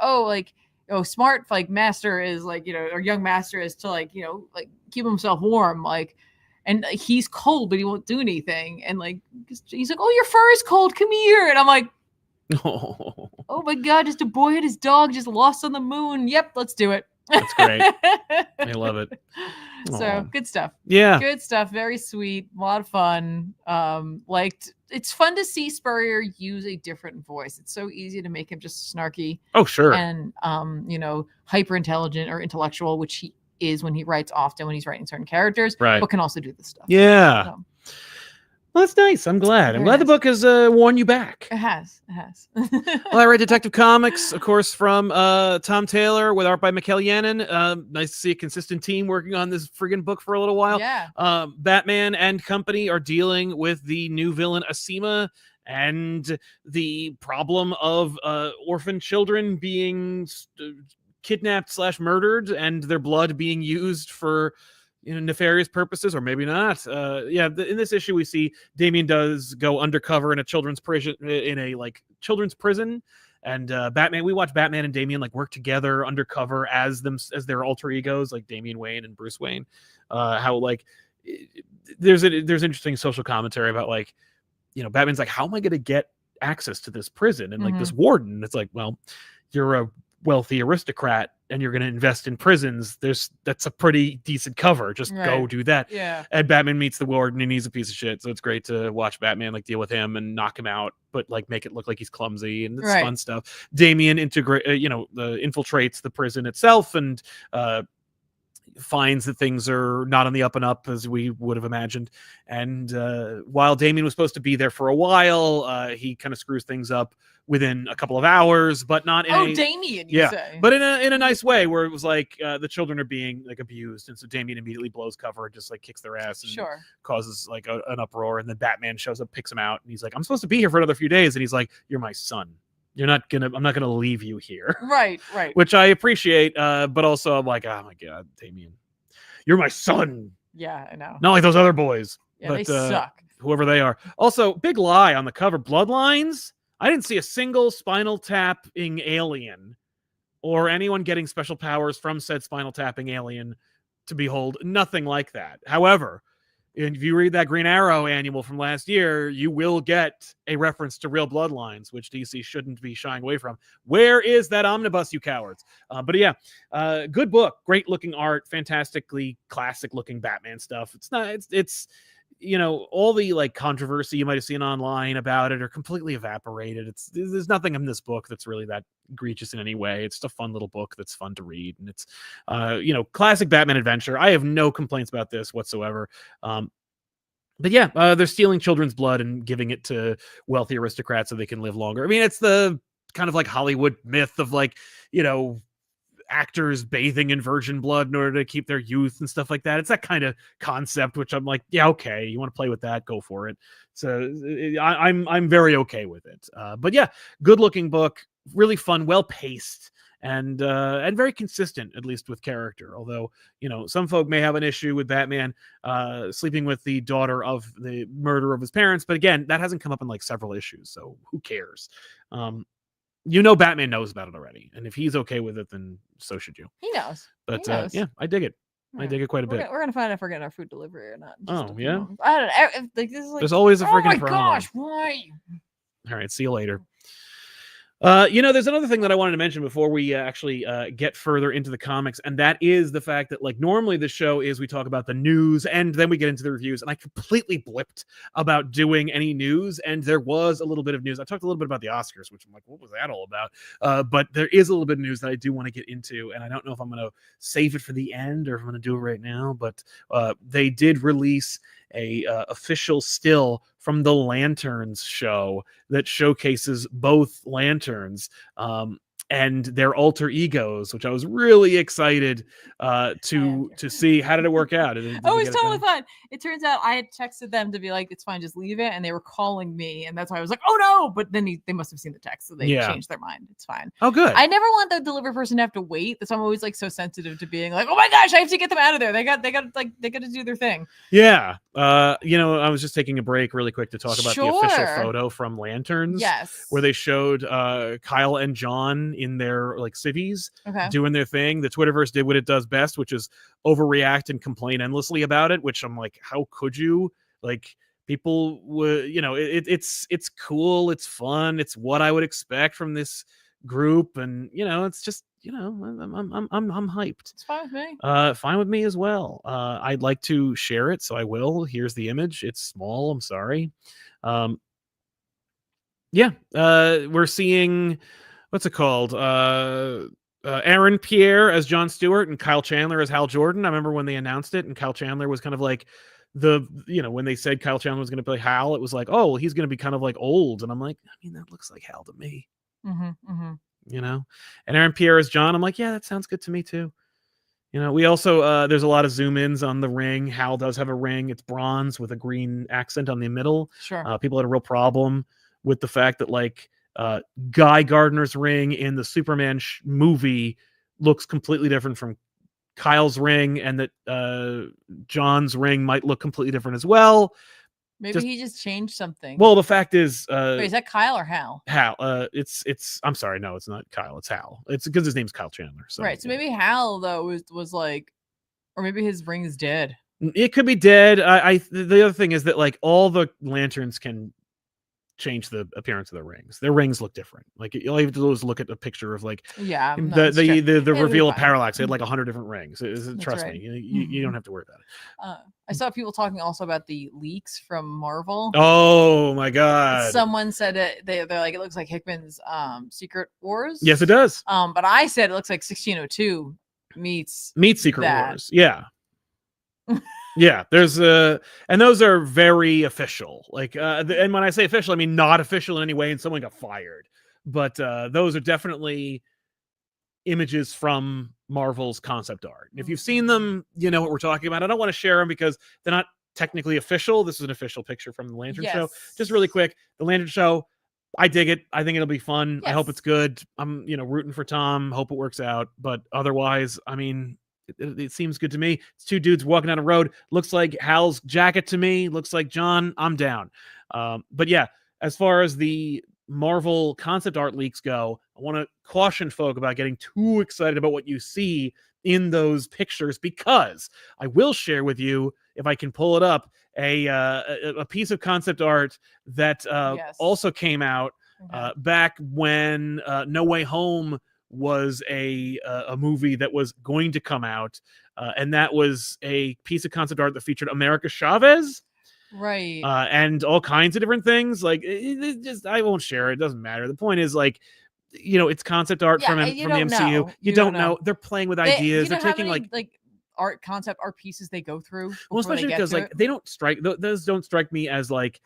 smart like master is like, you know, or young master is to like, you know, like keep himself warm, like. And he's cold, but he won't do anything. And like, he's like, oh, your fur is cold. Come here. And I'm like, Oh, oh my God, just a boy and his dog just lost on the moon. Yep, let's do it. that's great. I love it. So Aw. good stuff. Yeah. Good stuff. Very sweet. A lot of fun. It's fun to see Spurrier use a different voice. It's so easy to make him just snarky Oh, sure. and you know, hyper intelligent or intellectual, which he is when he writes often when he's writing certain characters, Right. but can also do this stuff. Yeah. So, Well, that's nice. I'm glad. I'm Very glad the nice. book has won you back. it has. Well, I read Detective Comics, of course, from Tom Taylor with art by Mikkel Yannon. Nice to see a consistent team working on this friggin' book for a little while. Yeah. Batman and company are dealing with the new villain Asima and the problem of orphan children being kidnapped / murdered and their blood being used for nefarious purposes, or maybe not. In this issue we see Damian does go undercover in a children's prison, and Batman, we watch Batman and Damian like work together undercover as their alter egos, like Damian Wayne and Bruce Wayne. How like there's interesting social commentary about like, Batman's like, how am I going to get access to this prison and like this warden? It's like, well, you're a wealthy aristocrat and you're going to invest in prisons, that's a pretty decent cover. Just go Right. do that. Yeah. And Batman meets the warden and he's a piece of shit. So it's great to watch Batman like deal with him and knock him out, but like make it look like he's clumsy, and it's Right. fun stuff. Damian infiltrates the prison itself and finds that things are not on the up and up as we would have imagined. And while Damian was supposed to be there for a while, he kind of screws things up within a couple of hours, but not in Damien, you say. but in a nice way, where it was like the children are being like abused, and so Damian immediately blows cover and just like kicks their ass and Sure. causes like an uproar, and then Batman shows up, picks him out, and he's like, I'm supposed to be here for another few days, and he's like, you're my son. I'm not gonna leave you here. Right, right. Which I appreciate, but also I'm like, oh my god, Damian, you're my son. Yeah, I know. Not like those other boys. Yeah, but, they suck. Whoever they are. Also, big lie on the cover, Bloodlines. I didn't see a single spinal tapping alien or anyone getting special powers from said spinal tapping alien to behold. Nothing like that. However, if you read that Green Arrow annual from last year, you will get a reference to real Bloodlines, which DC shouldn't be shying away from. Where is that omnibus, you cowards? But yeah, good book, great looking art, fantastically classic looking Batman stuff. It's all the like controversy you might have seen online about it are completely evaporated. There's nothing in this book that's really that egregious in any way. It's just a fun little book that's fun to read, and it's classic Batman adventure. I have no complaints about this whatsoever. But yeah, they're stealing children's blood and giving it to wealthy aristocrats so they can live longer. I mean, it's the kind of like Hollywood myth of like, actors bathing in virgin blood in order to keep their youth and stuff like that. It's that kind of concept, which I'm like, yeah, okay, you want to play with that, go for it. So I'm very okay with it. But yeah, good looking book, really fun, well paced, and very consistent, at least with character. Although some folk may have an issue with Batman sleeping with the daughter of the murderer of his parents, but again, that hasn't come up in like several issues, so who cares? Batman knows about it already, and if he's okay with it, then so should you. He knows. But He knows. yeah, I dig it. I dig it quite a bit. We're gonna find out if we're getting our food delivery or not. Oh yeah. I don't know. Like this is like. There's always a freaking Oh my problem. gosh! Why? All right. See you later. There's another thing that I wanted to mention before we actually get further into the comics, and that is the fact that like normally the show is we talk about the news and then we get into the reviews, and I completely blipped about doing any news, and there was a little bit of news. I talked a little bit about the Oscars, which I'm like, what was that all about? But there is a little bit of news that I do want to get into, and I don't know if I'm going to save it for the end or if I'm going to do it right now, but they did release a official still from the Lanterns show that showcases both Lanterns and their alter egos, which I was really excited to see. How did it work out? Did Oh, it's totally fine. It turns out I had texted them to be like, it's fine, just leave it. And they were calling me. And that's why I was like, oh no. But then they must have seen the text. So they changed their mind. It's fine. Oh, good. I never want the delivery person to have to wait. That's why I'm always like so sensitive to being like, oh my gosh, I have to get them out of there. They got to do their thing. Yeah. I was just taking a break really quick to talk about the official photo from Lanterns. Yes. Where they showed Kyle and John in their like civvies doing their thing. The Twitterverse did what it does best, which is overreact and complain endlessly about it, which I'm like, how could you? Like, people would, it's cool, it's fun, it's what I would expect from this group, and it's just I'm hyped. It's fine with me. Fine with me as well. I'd like to share it, so I will. Here's the image. It's small, I'm sorry. We're seeing, what's it called? Aaron Pierre as Jon Stewart and Kyle Chandler as Hal Jordan. I remember when they announced it, and Kyle Chandler was kind of like when they said Kyle Chandler was going to play Hal, it was like, oh, he's going to be kind of like old, and I'm like, I mean, that looks like Hal to me. And Aaron Pierre as John, I'm like, yeah, that sounds good to me too. We also there's a lot of zoom ins on the ring. Hal does have a ring. It's bronze with a green accent on the middle. Sure. People had a real problem with the fact that like Guy Gardner's ring in the Superman movie looks completely different from Kyle's ring, and that John's ring might look completely different as well. Maybe he just changed something. Well, the fact is, wait, is that Kyle or Hal? Hal. It's. I'm sorry, no, it's not Kyle. It's Hal. It's because his name's Kyle Chandler. So, right. So maybe Hal though was like, or maybe his ring is dead. It could be dead. The other thing is that like all the Lanterns can change the appearance of their rings. Their rings look different. Like all you have to do is look at a picture of like Yeah, no, the it's true. the It'll be reveal of fine. Parallax. They had like 100 different rings. Trust right. me, you don't have to worry about it. I saw people talking also about the leaks from Marvel. Oh my god! Someone said they're like, it looks like Hickman's Secret Wars. Yes, it does. But I said it looks like 1602 meets Secret that. Wars. Yeah. Yeah, there's and those are very official. Like and when I say official, I mean not official in any way and someone got fired. But those are definitely images from Marvel's concept art. And if you've seen them, you know what we're talking about. I don't want to share them because they're not technically official. This is an official picture from the Lantern Show. Just really quick, the Lantern Show, I dig it. I think it'll be fun. I hope it's good. I'm, rooting for Tom. Hope it works out. But otherwise, I mean, it seems good to me. It's two dudes walking down a road. Looks like Hal's jacket to me. Looks like John. I'm down. But yeah, as far as the Marvel concept art leaks go, I want to caution folk about getting too excited about what you see in those pictures, because I will share with you, if I can pull it up, a piece of concept art that also came out back when No Way Home was a movie that was going to come out, and that was a piece of concept art that featured America Chavez. Right. And all kinds of different things. Like, I won't share it. It doesn't matter. The point is, like, it's concept art from the MCU. You don't know. They're playing with ideas. They're taking like art concept art pieces they go through. Well, especially because like they don't strike. Those don't strike me as like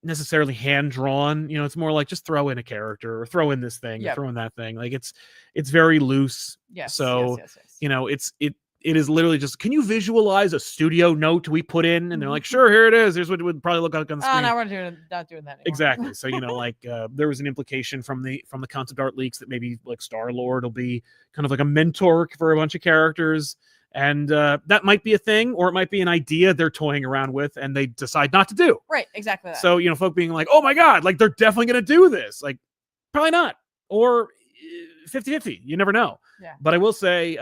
necessarily hand drawn. It's more like just throw in a character or throw in this thing, or throw in that thing. Like it's very loose. Yes. So it is literally just, can you visualize a studio note we put in? And they're like, sure, here it is. Here's what it would probably look like on the screen. Oh, no, we're not doing that anymore. Exactly. So, like there was an implication from the concept art leaks that maybe like Star-Lord will be kind of like a mentor for a bunch of characters. And that might be a thing, or it might be an idea they're toying around with and they decide not to do. Right, exactly that. So, folk being like, oh my God, like they're definitely going to do this. Like, probably not. Or 50-50. You never know. Yeah. But I will say,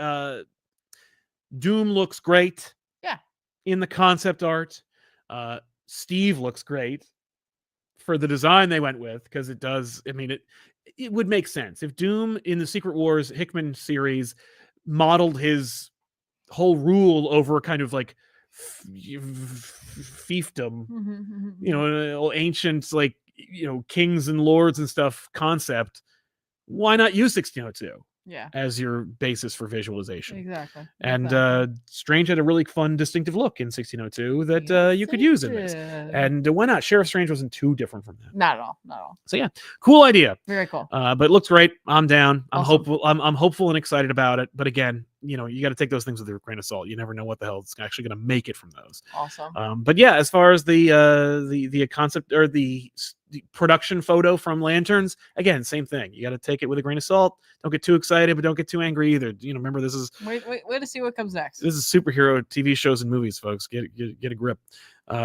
Doom looks great. Yeah. In the concept art. Steve looks great for the design they went with, because it does. I mean, it would make sense if Doom in the Secret Wars Hickman series modeled his whole rule over kind of like fiefdom, ancient like kings and lords and stuff concept. Why not use 1602? As your basis for visualization. Exactly. And Strange had a really fun, distinctive look in 1602 that you could use in this. And why not? Sheriff Strange wasn't too different from that. Not at all. So yeah, cool idea. Very cool. But it looks great. I'm down. I'm Awesome. hopeful. I'm hopeful and excited about it. But again, you got to take those things with a grain of salt. You never know what the hell is actually going to make it from those. Awesome. But yeah, as far as the concept or the production photo from Lanterns, again, same thing. You got to take it with a grain of salt. Don't get too excited, but don't get too angry either. Remember, this is wait to see what comes next. This is superhero TV shows and movies, folks. Get a grip.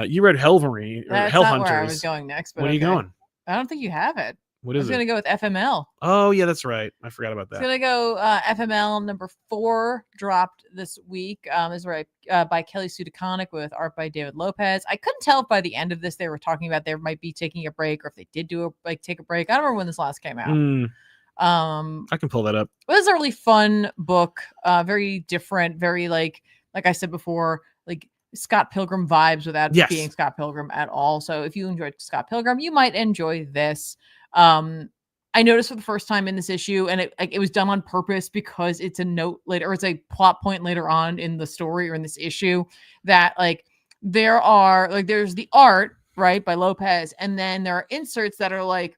You read Hellverine or That's Hell not Hunters. where I was going next. But where are you going? I don't think you have it. What is it? I was going to go with FML. Oh yeah, that's right. I forgot about that. It's going to go FML number 4 dropped this week. This is by Kelly Sue DeConnick with art by David Lopez. I couldn't tell if by the end of this they were talking about they might be taking a break, or if they did take a break. I don't remember when this last came out. I can pull that up. It was a really fun book, very different, very like I said before, like Scott Pilgrim vibes without being Scott Pilgrim at all. So if you enjoyed Scott Pilgrim, you might enjoy this. I noticed for the first time in this issue, and it was done on purpose because it's a note later, or it's a plot point later on in the story or in this issue, that like there's the art, right, by Lopez, and then there are inserts that are like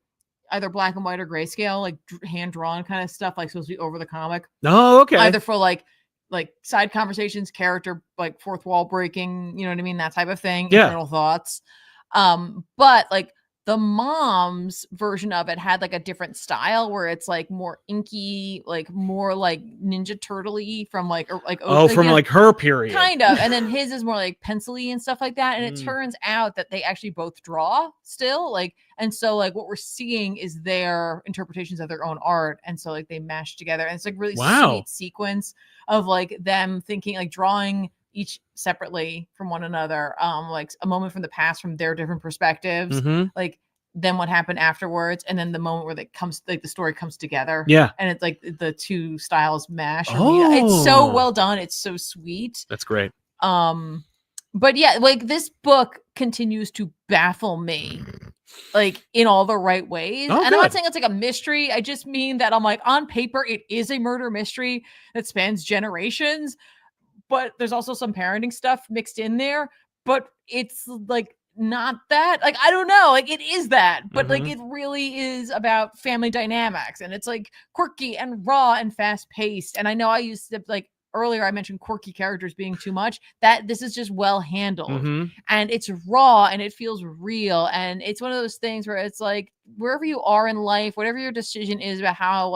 either black and white or grayscale, like hand drawn kind of stuff, like supposed to be over the comic. Oh, okay. Either for like side conversations, character, like fourth wall breaking, you know what I mean? That type of thing. Yeah. Internal thoughts. But like the mom's version of it had like a different style where it's like more inky, like more like Ninja Turtle-y from like, or like, like her period. Kind of. And then his is more like pencil-y and stuff like that. And it turns out that they actually both draw still, like, and so like what we're seeing is their interpretations of their own art. And so like they mash together, and it's like really sweet sequence of like them thinking, like drawing each separately from one another, like a moment from the past from their different perspectives, like then what happened afterwards, and then the moment where the story comes together. Yeah. And it's like the two styles mash. It's so well done. It's so sweet. That's great. But yeah, like this book continues to baffle me, like in all the right ways. And I'm not saying it's like a mystery. I just mean that I'm like, on paper, it is a murder mystery that spans generations, but there's also some parenting stuff mixed in there. But it's like not that. Like, I don't know. Like, it is that, but like it really is about family dynamics, and it's like quirky and raw and fast paced. And I know I used to like earlier I mentioned quirky characters being too much. That this is just well handled, and it's raw and it feels real. And it's one of those things where it's like wherever you are in life, whatever your decision is about how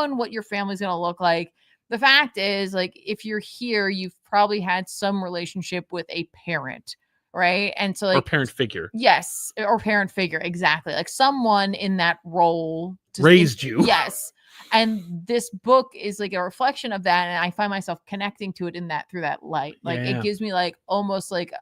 and what your family's going to look like, the fact is, like, if you're here, you've probably had some relationship with a parent, right? And so, like, or parent figure. Yes, or parent figure, exactly. Like someone in that role raised you. Yes. And this book is like a reflection of that, and I find myself connecting to it through that light. Like it gives me like almost like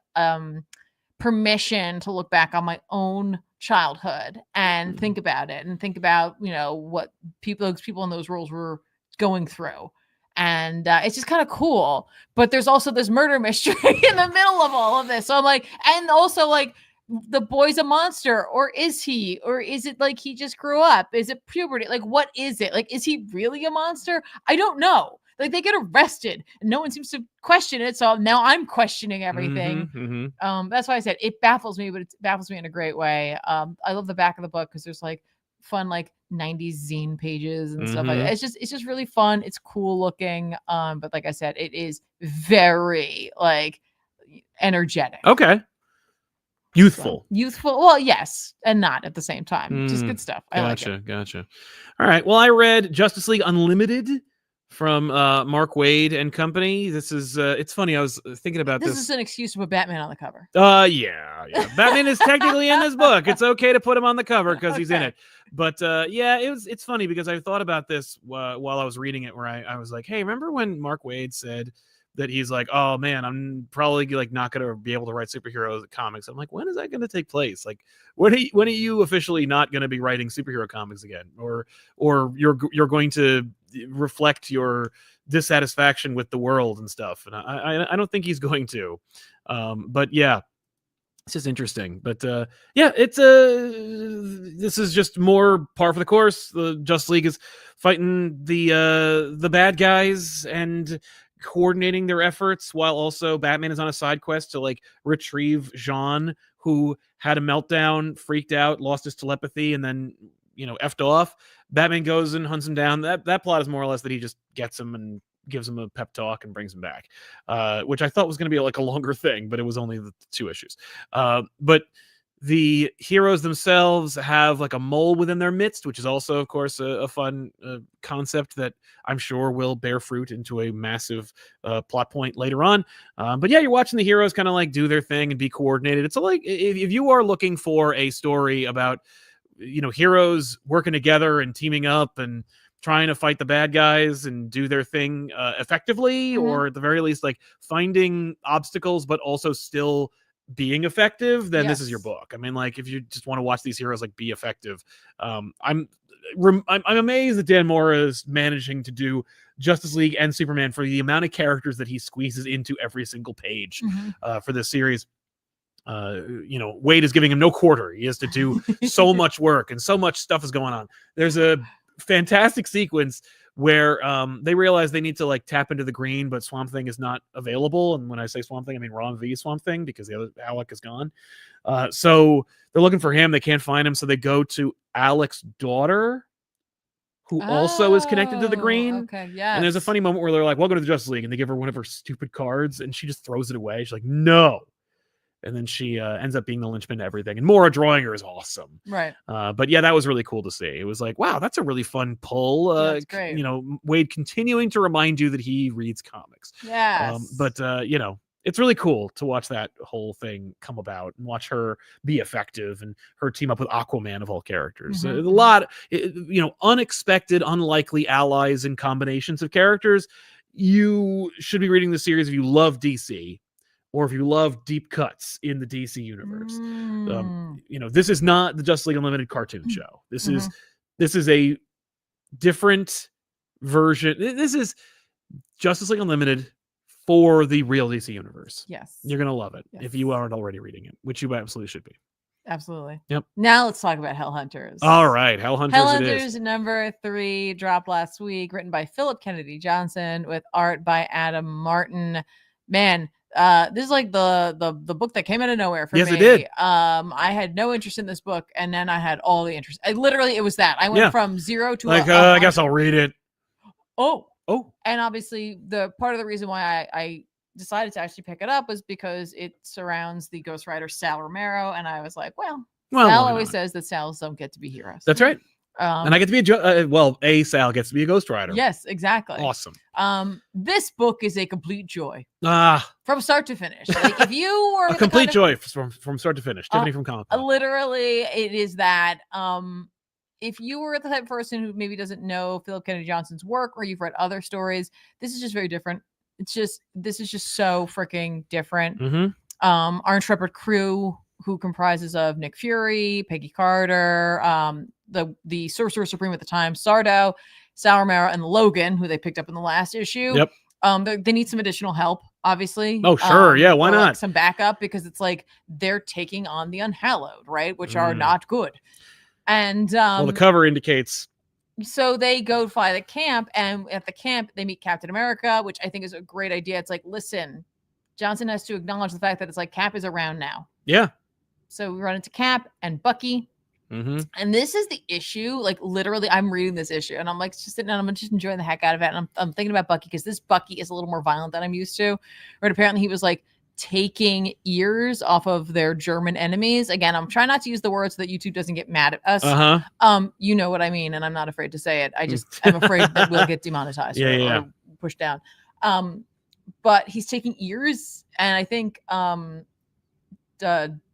permission to look back on my own childhood and think about it, and think about, you know, what people in those roles were going through. And it's just kind of cool. But there's also this murder mystery in the middle of all of this. So I'm like, and also like, the boy's a monster, or is he? Or is it like he just grew up? Is it puberty? Like, what is it? Like, is he really a monster? I don't know. Like, they get arrested and no one seems to question it. So now I'm questioning everything. That's why I said it baffles me, but it baffles me in a great way. I love the back of the book because there's like fun like 90s zine pages and stuff like that. It's just really fun. It's cool looking. But like I said, it is very like energetic. Okay. Youthful. Well, yes, and not at the same time. Just good stuff. I like it. Gotcha. All right. Well, I read Justice League Unlimited from Mark Waid and company. This is it's funny. I was thinking about this. This is an excuse to put Batman on the cover. Yeah. Batman is technically in this book. It's okay to put him on the cover because he's in it. But yeah, it's funny because I thought about this while I was reading it, where I was like, hey, remember when Mark Waid said that he's like, oh man, I'm probably like not going to be able to write superhero comics. I'm like, when is that going to take place? Like, when are you officially not going to be writing superhero comics again? Or you're going to reflect your dissatisfaction with the world and stuff. And I don't think he's going to. But yeah, it's just interesting. But yeah, it's this is just more par for the course. The Justice League is fighting the bad guys and coordinating their efforts, while also Batman is on a side quest to like retrieve Jean, who had a meltdown, freaked out, lost his telepathy, and then, you know, effed off. Batman goes and hunts him down. That plot is more or less that he just gets him and gives him a pep talk and brings him back, which I thought was going to be like a longer thing, but it was only the 2 issues. But the heroes themselves have like a mole within their midst, which is also, of course, a fun concept that I'm sure will bear fruit into a massive plot point later on. But yeah, you're watching the heroes kind of like do their thing and be coordinated. It's like if you are looking for a story about, you know, heroes working together and teaming up and trying to fight the bad guys and do their thing effectively, or at the very least, like finding obstacles, but also still being effective, then this is your book. I mean, like, if you just want to watch these heroes like be effective, I'm amazed that Dan Mora is managing to do Justice League and Superman for the amount of characters that he squeezes into every single page for this series. You know, Wade is giving him no quarter. He has to do so much work, and so much stuff is going on. There's a fantastic sequence where they realize they need to like tap into the green, but Swamp Thing is not available. And when I say Swamp Thing, I mean Ron V Swamp Thing, because the other Alec is gone. So they're looking for him. They can't find him. So they go to Alec's daughter, who also is connected to the green. Okay, yeah. And there's a funny moment where they're like, welcome to the Justice League. And they give her one of her stupid cards and she just throws it away. She's like, no. And then she ends up being the linchpin to everything. And Mora drawing her is awesome. Right. But yeah, that was really cool to see. It was like, wow, that's a really fun pull. That's great. You know, Wade continuing to remind you that he reads comics. Yes. But you know, it's really cool to watch that whole thing come about and watch her be effective and her team up with Aquaman of all characters. A lot, you know, unexpected, unlikely allies and combinations of characters. You should be reading the series if you love DC, or if you love deep cuts in the DC universe. Mm. This is not the Justice League Unlimited cartoon show. This Mhm. is a different version. This is Justice League Unlimited for the real DC universe. Yes. You're gonna love it if you Yes. aren't already reading it, which you absolutely should be. Absolutely. Yep. Now let's talk about Hellhunters. All right, Hellhunters it is. Hellhunters number 3 dropped last week, written by Philip Kennedy Johnson with art by Adam Martin. Man, this is like the book that came out of nowhere for me. Yes, it did. I had no interest in this book, and then I had all the interest. It was that. I went from 0 to I guess I'll read it. Oh. And obviously the part of the reason why I decided to actually pick it up was because it surrounds the Ghost Rider Sal Romero, and I was like, well Sal always says that Sals don't get to be heroes. That's right. And I get to be Sal gets to be a Ghost Rider. Yes, exactly. Awesome. This book is a complete joy. From start to finish. Like if you were a complete joy from start to finish. Tiffany from ComicPop. Literally, it is that. If you were the type of person who maybe doesn't know Philip Kennedy Johnson's work, or you've read other stories, this is just very different. This is just so freaking different. Mm-hmm. Our intrepid crew, who comprises of Nick Fury, Peggy Carter, the Sorcerer Supreme at the time, Sardo, Sal Romero, and Logan, who they picked up in the last issue. Yep. They need some additional help, obviously. Oh, sure. Yeah, why not? Like some backup, because it's like they're taking on the Unhallowed, right? Which are not good. And the cover indicates. So they go fly the camp, and at the camp they meet Captain America, which I think is a great idea. It's like, listen, Johnson has to acknowledge the fact that it's like Cap is around now. Yeah. So we run into Cap and Bucky. Mm-hmm. And this is the issue. Like literally, I'm reading this issue, and I'm like just sitting down. I'm just enjoying the heck out of it. And I'm thinking about Bucky, because this Bucky is a little more violent than I'm used to. Right? Apparently, he was like taking ears off of their German enemies. Again, I'm trying not to use the word so that YouTube doesn't get mad at us. You know what I mean, and I'm not afraid to say it. I just am afraid that we'll get demonetized or pushed down. But he's taking ears, and I think Dum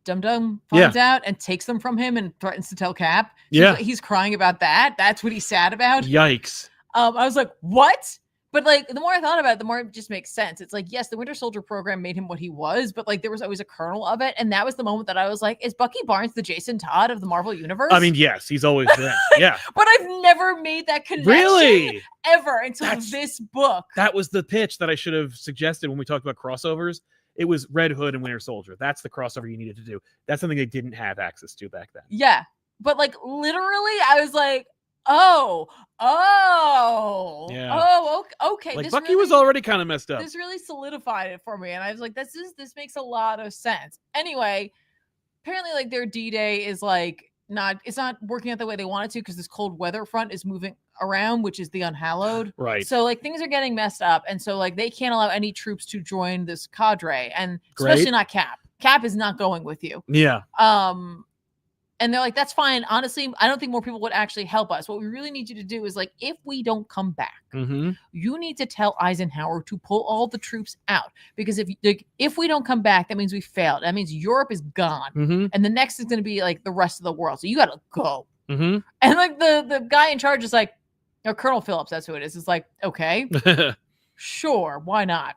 Dum finds out and takes them from him and threatens to tell Cap. So he's crying about that. That's what he's sad about. Yikes. I was like, what? But like, the more I thought about it, the more it just makes sense. It's like, yes, the Winter Soldier program made him what he was, but like, there was always a kernel of it. And that was the moment that I was like, is Bucky Barnes the Jason Todd of the Marvel Universe? I mean, yes, he's always been. Yeah. But I've never made that connection ever until this book. That was the pitch that I should have suggested when we talked about crossovers. It was Red Hood and Winter Soldier. That's the crossover you needed to do. That's something they didn't have access to back then. Yeah. But like, literally, I was like, okay. Like this Bucky really was already kind of messed up. This really solidified it for me, and I was like, this makes a lot of sense. Anyway, apparently, like their D-Day is like it's not working out the way they wanted to, because this cold weather front is moving around, which is the Unhallowed. Right. So like things are getting messed up, and so like they can't allow any troops to join this cadre, and especially not Cap. Cap is not going with you. Yeah. And they're like, that's fine. Honestly, I don't think more people would actually help us. What we really need you to do is like, if we don't come back, you need to tell Eisenhower to pull all the troops out. Because if we don't come back, that means we failed. That means Europe is gone. And the next is going to be like the rest of the world. So you got to go. And like the guy in charge is like, no, Colonel Phillips, that's who it is. It's like, okay, sure, why not?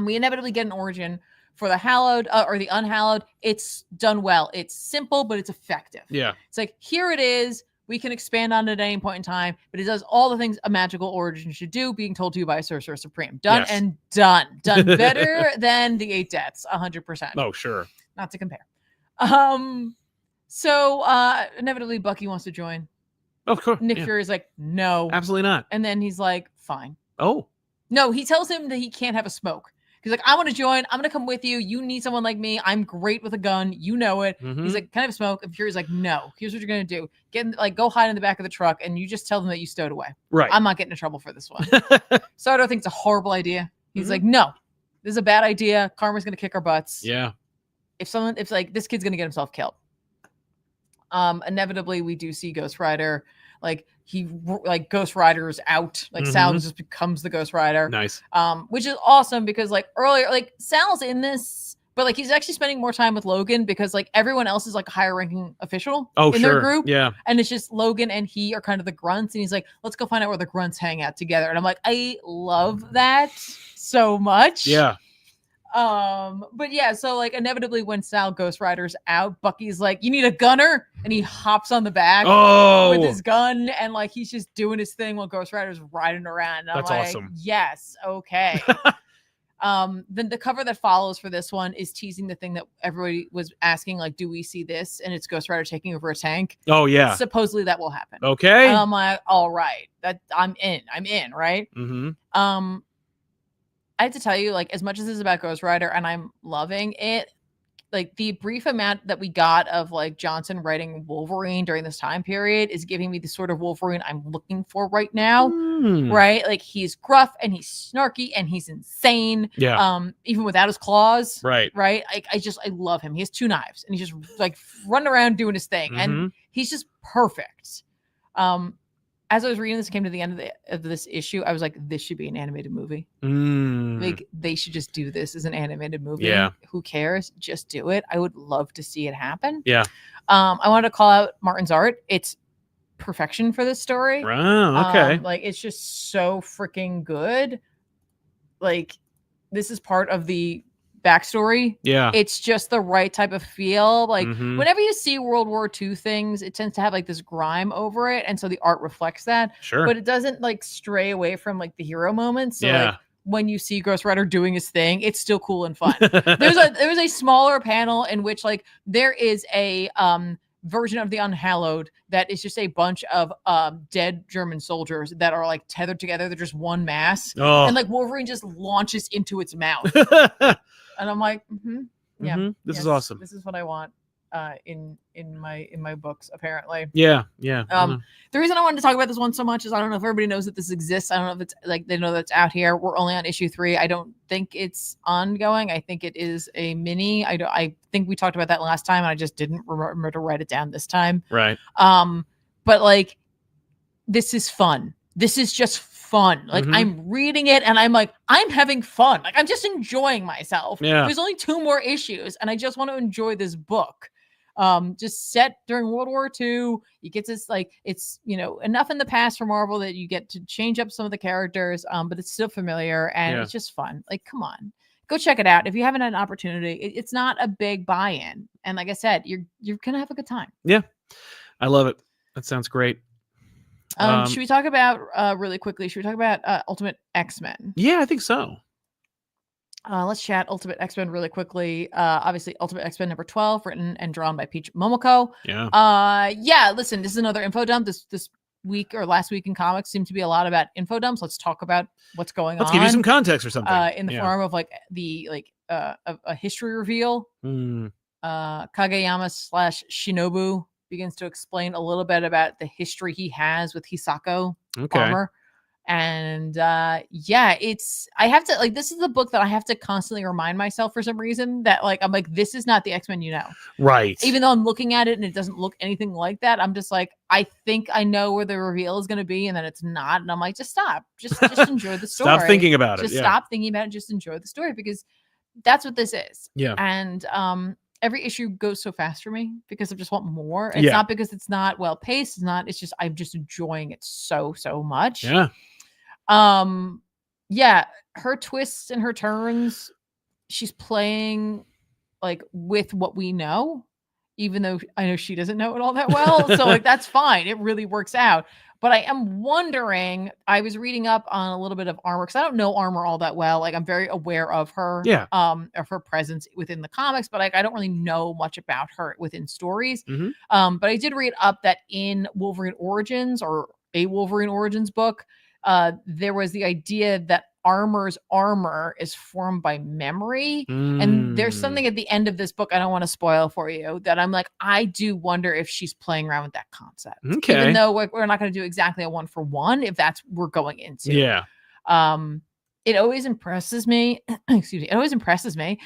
We inevitably get an origin for the Hallowed or the Unhallowed. It's done well. It's simple, but it's effective. Yeah. It's like, here it is. We can expand on it at any point in time, but it does all the things a magical origin should do, being told to you by a Sorcerer Supreme. Done and done. Done better than the 8 Deaths, 100%. Oh, sure. Not to compare. So inevitably Bucky wants to join. Of course. Nick Fury's like, no. Absolutely not. And then he's like, fine. Oh. No, he tells him that he can't have a smoke. He's like, I want to join. I'm going to come with you. You need someone like me. I'm great with a gun. You know it. He's like, can I have a smoke? And Fury's like, no. Here's what you're going to do. Go hide in the back of the truck, and you just tell them that you stowed away. Right. I'm not getting in trouble for this one. Sardo thinks it's a horrible idea. He's like, no, this is a bad idea. Karma's going to kick our butts. Yeah. If like, this kid's going to get himself killed. Inevitably, we do see Ghost Rider. Like Ghost Rider's out. Like Sal just becomes the Ghost Rider. Nice. Which is awesome, because like earlier, like Sal's in this, but like he's actually spending more time with Logan, because like everyone else is like a higher ranking official in their group. Yeah. And it's just Logan and he are kind of the grunts, and he's like, let's go find out where the grunts hang out together. And I'm like, I love that so much. Yeah. But yeah, so like inevitably when Sal Ghost Rider's out, Bucky's like, you need a gunner, and he hops on the back with his gun, and like he's just doing his thing while Ghost Rider's riding around. And That's I'm like, awesome. yes, okay. Then the cover that follows for this one is teasing the thing that everybody was asking, like, do we see this? And it's Ghost Rider taking over a tank. Oh yeah. Supposedly that will happen. Okay. And I'm like, all right, that I'm in, right? Mm-hmm. I have to tell you, like, as much as this is about Ghost Rider and I'm loving it, like the brief amount that we got of like Johnson writing Wolverine during this time period is giving me the sort of Wolverine I'm looking for right now. Right? Like he's gruff and he's snarky and he's insane. Yeah. Even without his claws. Right. Right. I love him. He has 2 knives and he's just like running around doing his thing. And he's just perfect. As I was reading this, came to the end of this issue, I was like, this should be an animated movie. Like they should just do this as an animated movie. Yeah. Who cares? Just do it. I would love to see it happen. Yeah. I wanted to call out Martin's art. It's perfection for this story. Oh, okay. Like it's just so freaking good. Like this is part of the backstory. Yeah. It's just the right type of feel. Like Mhm. whenever you see World War II things, it tends to have like this grime over it. And so the art reflects that. Sure. But it doesn't like stray away from like the hero moments. So Yeah. like when you see Ghost Rider doing his thing, it's still cool and fun. There's a smaller panel in which like there is a version of the Unhallowed that is just a bunch of dead German soldiers that are like tethered together. They're just one mass. Oh. And like Wolverine just launches into its mouth. And I'm like, yeah, This is awesome. This is what I want in my books, apparently. Yeah, yeah. The reason I wanted to talk about this one so much is I don't know if everybody knows that this exists. I don't know if it's like they know that's out here. We're only on issue 3. I don't think it's ongoing. I think it is a mini. I think we talked about that last time, and I just didn't remember to write it down this time. Right. But like, this is fun. This is just fun. Like I'm reading it and I'm like, I'm having fun. Like I'm just enjoying myself. Yeah. There's only 2 more issues and I just want to enjoy this book. Just set during World War II. You get this, like, it's, you know, enough in the past for Marvel that you get to change up some of the characters, but it's still familiar and it's just fun. Like, come on, go check it out. If you haven't had an opportunity, it's not a big buy-in. And like I said, you're going to have a good time. Yeah. I love it. That sounds great. Should we talk about really quickly? Should we talk about Ultimate X-Men? Yeah, I think so. Let's chat Ultimate X-Men really quickly. Obviously, Ultimate X-Men number 12, written and drawn by Peach Momoko. Yeah. Yeah. Listen, this is another info dump. This week or last week in comics seemed to be a lot about info dumps. Let's talk about what's going on. Let's give you some context or something. In the form of like a history reveal. Kageyama / Shinobu begins to explain a little bit about the history he has with Hisako armor. And yeah, I have to, like, this is the book that I have to constantly remind myself for some reason that, like, I'm like, this is not the X-Men, you know. Right. Even though I'm looking at it and it doesn't look anything like that, I'm just like, I think I know where the reveal is going to be, and then it's not. And I'm like, just stop. Just enjoy the story. Stop thinking about it. Just stop thinking about it. Just enjoy the story, because that's what this is. Yeah. And every issue goes so fast for me because I just want more. It's not because it's not well paced. It's just I'm just enjoying it so much. Yeah. Yeah, her twists and her turns, she's playing like with what we know, even though I know she doesn't know it all that well. So like that's fine. It really works out. But I am wondering, I was reading up on a little bit of Armor because I don't know Armor all that well. Like I'm very aware of her, of her presence within the comics, but like I don't really know much about her within stories. But I did read up that in Wolverine Origins, or a Wolverine Origins book, there was the idea that Armor's armor is formed by memory. And there's something at the end of this book I don't want to spoil for you that I'm like, I do wonder if she's playing around with that concept. Okay. Even though we're not going to do exactly a 1-for-1, if that's what we're going into. Yeah. It always impresses me. Excuse me. It always impresses me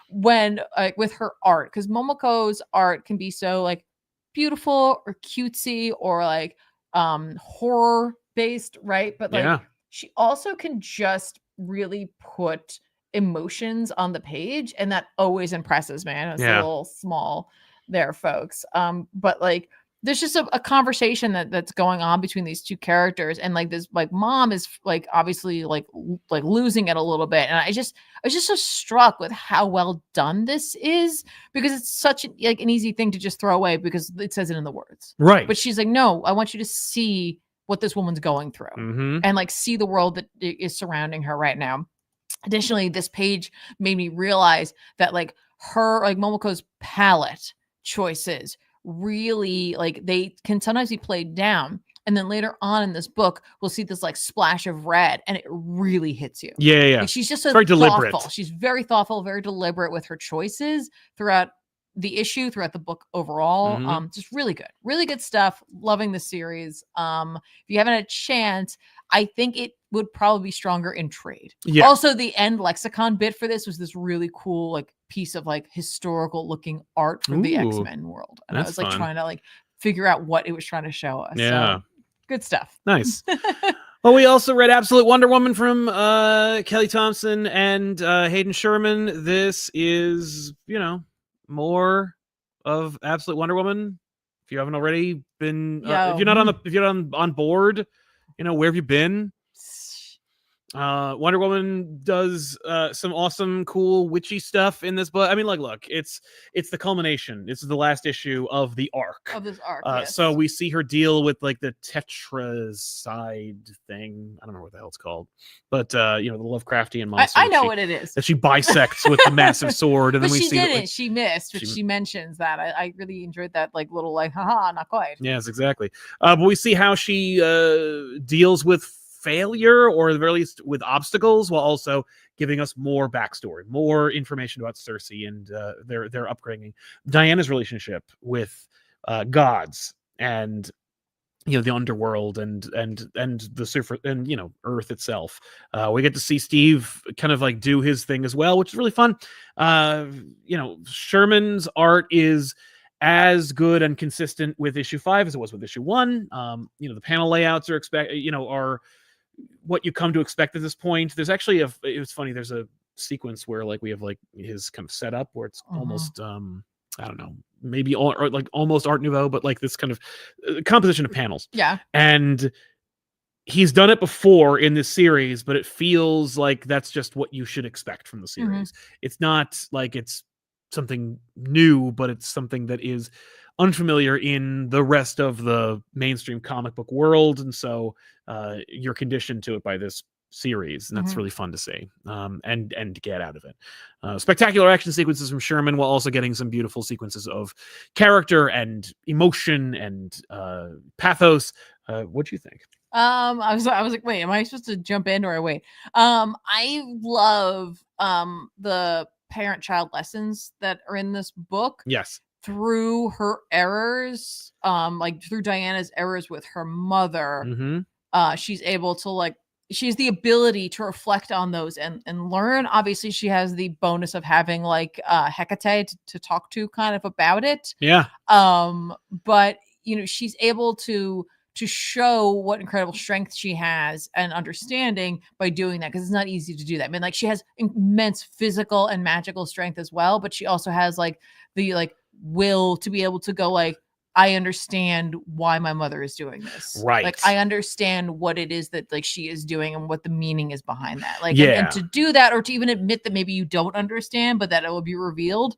when with her art, because Momoko's art can be so like beautiful or cutesy or like horror based, right? But like she also can just really put emotions on the page, and that always impresses me. It's a little small there, folks. But like there's just a conversation that's going on between these two characters, and like this like mom is like obviously like losing it a little bit, and I was just so struck with how well done this is, because it's such like an easy thing to just throw away because it says it in the words, Right. but she's like, no, I want you to see what this woman's going through, and like see the world that is surrounding her right now. Additionally, this page made me realize that like her, like Momoko's palette choices really like they can sometimes be played down, and then later on in this book we'll see this like splash of red and it really hits you. Yeah. Like, she's just so very thoughtful. deliberate. She's very thoughtful, very deliberate with her choices throughout the issue, throughout the book overall. Just really good stuff. Loving the series. If you haven't had a chance, I think it would probably be stronger in trade. Yeah. Also, the end lexicon bit for this was this really cool like piece of like historical looking art for the X-Men world, and I was like trying to like figure out what it was trying to show us. Yeah, so, good stuff. Nice. Well, we also read Absolute Wonder Woman from Kelly Thompson and Hayden Sherman. This is, you know, more of Absolute Wonder Woman. If you haven't already been, if you're not on board, you know, where have you been? Wonder Woman does some awesome, cool, witchy stuff in this book. I mean, like, look, it's the culmination. This is the last issue of the arc. Of this arc, yes. So we see her deal with like the tetraside thing. I don't know what the hell it's called, but you know, the Lovecraftian monster. I know what it is. That she bisects with the massive sword, and but then we she see didn't. like, she missed, but she mentions that. I really enjoyed that, like little like, haha, not quite. Yes, exactly. But we see how she deals with failure, or at the very least with obstacles, while also giving us more backstory, more information about Cersei and their upbringing, Diana's relationship with gods, and you know, the underworld and the surface, and you know, Earth itself. We get to see Steve kind of like do his thing as well, which is really fun. You know, Sherman's art is as good and consistent with issue 5 as it was with issue 1. You know, the panel layouts are are what you come to expect at this point. There's actually it was funny, there's a sequence where like we have like his kind of setup where it's almost I don't know, maybe or like almost Art Nouveau, but like this kind of composition of panels. Yeah. And he's done it before in this series, but it feels like that's just what you should expect from the series. It's not like it's something new, but it's something that is unfamiliar in the rest of the mainstream comic book world, and so you're conditioned to it by this series, and that's really fun to see and get out of it. Spectacular action sequences from Sherman, while also getting some beautiful sequences of character and emotion and pathos. What do you think? I was like, wait, am I supposed to jump in or wait? I love the parent-child lessons that are in this book. Yes. Through her errors, like through Diana's errors with her mother, she's able to like, she has the ability to reflect on those and learn. Obviously, she has the bonus of having like Hecate to talk to kind of about it. Yeah. But you know, she's able to show what incredible strength she has and understanding by doing that, because it's not easy to do that. I mean, like, she has immense physical and magical strength as well, but she also has like the like will to be able to go like, I understand why my mother is doing this. Right. Like, I understand what it is that like she is doing and what the meaning is behind that. Like, yeah. and to do that, or to even admit that maybe you don't understand, but that it will be revealed.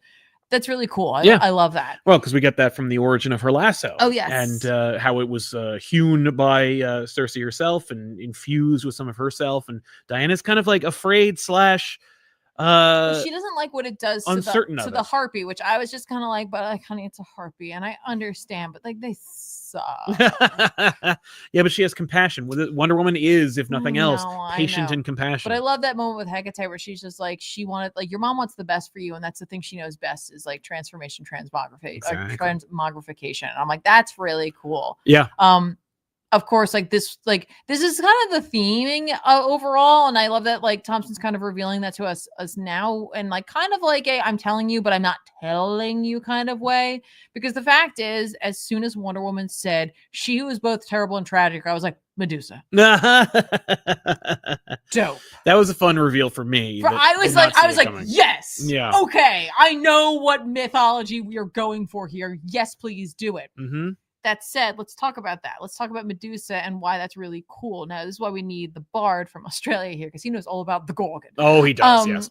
That's really cool. I love that. Well, because we get that from the origin of her lasso. Oh, yes. And how it was hewn by Cersei herself and infused with some of herself. And Diana's kind of like afraid / she doesn't like what it does to the harpy, which I was just kind of like, but like, honey, it's a harpy, and I understand, but like, they suck. Yeah, but she has compassion. Wonder Woman is, if nothing else, patient and compassionate. But I love that moment with Hecate where she's just like, she wanted, like, your mom wants the best for you, and that's the thing she knows best is like transformation, transmogrification. And I'm like, that's really cool. Yeah. Of course, like this is kind of the theming overall, and I love that like Thompson's kind of revealing that to us now, and like kind of like a I'm telling you, but I'm not telling you kind of way, because the fact is, as soon as Wonder Woman said she was both terrible and tragic, I was like, Medusa. Dope. That was a fun reveal for me. I was like, yes. Yeah. Okay, I know what mythology we are going for here. Yes, please do it. that said, let's talk about that. Let's talk about Medusa and why that's really cool. Now, this is why we need the Bard from Australia here, because he knows all about the Gorgon. Oh, he does, yes.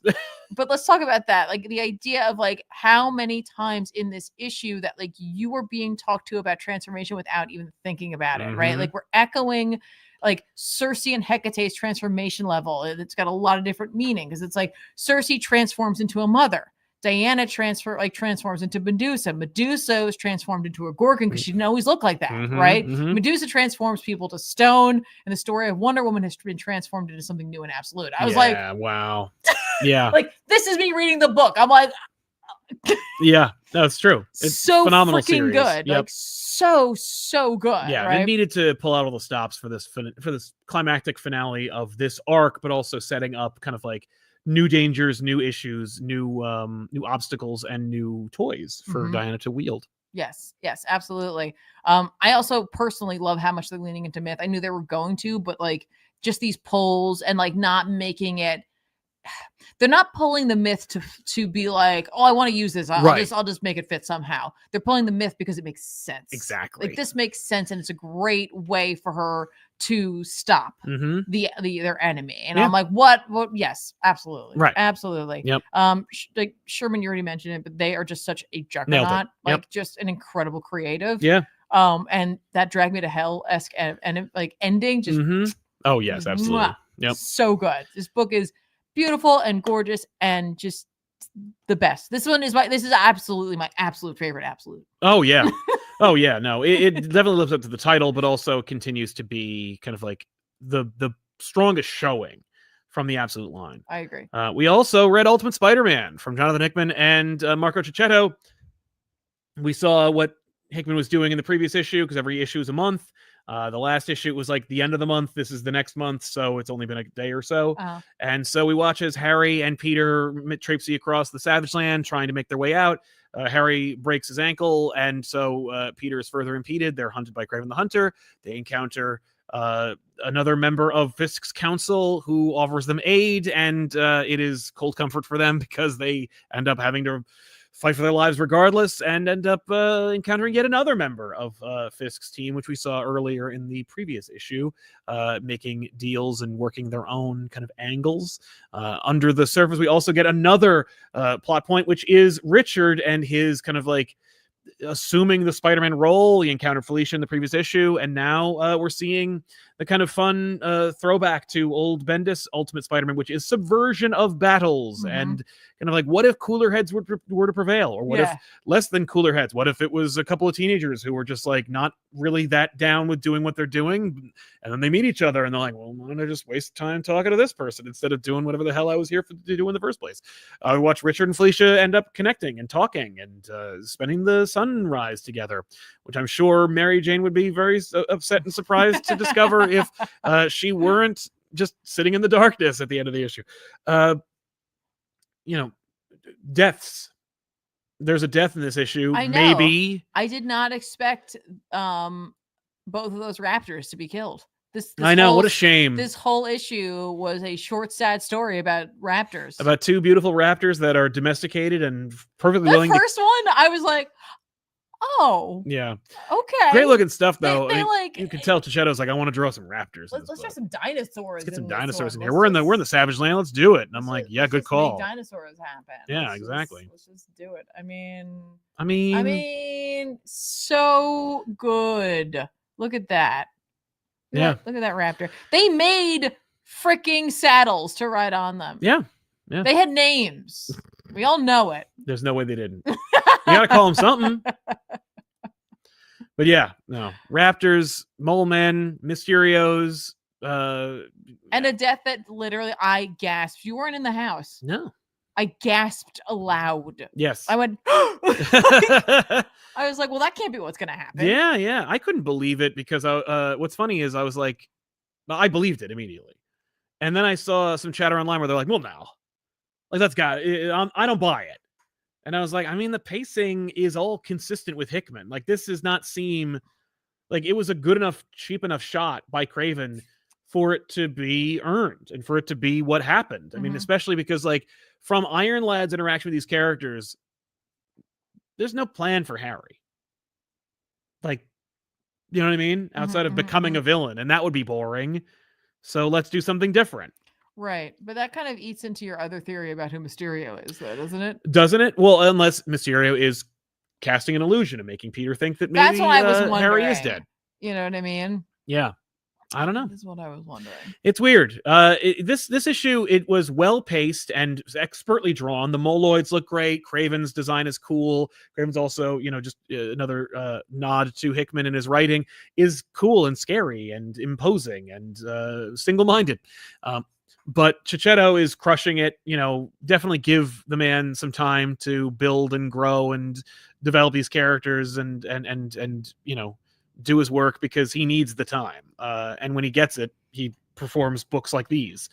But let's talk about that. Like the idea of like how many times in this issue that like you were being talked to about transformation without even thinking about it, right? Mhm. Like we're echoing like Circe and Hecate's transformation level. It's got a lot of different meaning because it's like Circe transforms into a mother. Diana transforms into Medusa. Medusa is transformed into a Gorgon because she didn't always look like that, Mhm, right? mhm. Medusa transforms people to stone, and the story of Wonder Woman has been transformed into something new and absolute. I was like, wow. Yeah. like this is me reading the book. I'm like, Yeah, that's true. It's so phenomenal freaking series. good. Yep. Like so good. Yeah, right? they needed to pull out all the stops for this climactic finale of this arc, but also setting up kind of like new dangers, new issues, new obstacles, and new toys for Mhm. Diana to wield. Yes, absolutely. I also personally love how much they're leaning into myth. I knew they were going to, but like just these polls and like not making it. They're not pulling the myth to be like, oh, I want to use this. I'll just make it fit somehow. They're pulling the myth because it makes sense. Exactly. Like this makes sense, and it's a great way for her to stop their enemy. And Yeah. I'm like, what? Yes, absolutely. Right. Absolutely. Yep. Like Sherman, you already mentioned it, but they are just such a Nailed it. juggernaut. Yep. Like just an incredible creative. Yeah. And that Drag Me to Hell-esque and like ending just Oh yes, absolutely. mwah, Yep. so good. This book is beautiful and gorgeous and just the best. This is absolutely my absolute favorite. Absolute. Oh yeah. Oh yeah. No, it definitely lives up to the title, but also continues to be kind of like the strongest showing from the Absolute line. I agree. We also read Ultimate Spider-Man from Jonathan Hickman and Marco Cicchetto. We saw what Hickman was doing in the previous issue, because every issue is a month. The last issue was like the end of the month. This is the next month, so it's only been a day or so. And so we watch as Harry and Peter traipsy across the Savage Land, trying to make their way out. Harry breaks his ankle, and so Peter is further impeded. They're hunted by Kraven the Hunter. They encounter another member of Fisk's council who offers them aid, and it is cold comfort for them because they end up having to fight for their lives regardless, and end up encountering yet another member of Fisk's team, which we saw earlier in the previous issue, making deals and working their own kind of angles. Under the surface, we also get another plot point, which is Richard and his kind of like assuming the Spider-Man role. He encountered Felicia in the previous issue, and now we're seeing the kind of fun throwback to old Bendis Ultimate Spider-Man, which is subversion of battles, and kind of like, what if cooler heads were to prevail, or what if less than cooler heads? What if it was a couple of teenagers who were just like not really that down with doing what they're doing, and then they meet each other and they're like, well, why don't I just waste time talking to this person instead of doing whatever the hell I was here to do in the first place? We watch Richard and Felicia end up connecting and talking and spending the sunrise together, which I'm sure Mary Jane would be very upset and surprised to discover if she weren't just sitting in the darkness at the end of the issue. Deaths. There's a death in this issue. I know. Maybe. I did not expect both of those raptors to be killed. This I know, what a shame. This whole issue was a short, sad story about raptors. About two beautiful raptors that are domesticated and perfectly willing. The first one, I was like, oh, yeah, okay, great looking stuff though. They like, you can tell Cichetto's like, I want to draw some raptors. Let's draw some dinosaurs. Let's get some dinosaurs in here. We're in the Savage Land. Let's do it. And I'm like, yeah, good call. Make dinosaurs happen. Yeah, exactly. Let's just do it. I mean, so good. Look at that. Yeah, look at that raptor. They made freaking saddles to ride on them. Yeah. They had names. We all know it. There's no way they didn't. You gotta call them something. But yeah, no. Raptors, Mole Men, Mysterios, and a death that literally I gasped. You weren't in the house. No. I gasped aloud. Yes. I went I was like, well, that can't be what's gonna happen. Yeah. I couldn't believe it because what's funny is I was like, I believed it immediately. And then I saw some chatter online where they're like, well, no. Like, that's got it. I don't buy it. And I was like, I mean, the pacing is all consistent with Hickman. Like, this does not seem like it was a good enough, cheap enough shot by Kraven for it to be earned and for it to be what happened. I mean, especially because, like, from Iron Lad's interaction with these characters, there's no plan for Harry. Like, You know what I mean? Outside of becoming a villain, and that would be boring. So let's do something different. Right. But that kind of eats into your other theory about who Mysterio is, though, doesn't it? Doesn't it? Well, unless Mysterio is casting an illusion and making Peter think that maybe That's what I was wondering. Harry is dead. You know what I mean? Yeah. I don't know. This is what I was wondering. It's weird. This issue, it was well paced and expertly drawn. The Moloids look great. Craven's design is cool. Craven's also, just another nod to Hickman in his writing, is cool and scary and imposing and single-minded. But Checchetto is crushing it. Definitely give the man some time to build and grow and develop these characters and do his work, because he needs the time. And when he gets it, he performs books like these.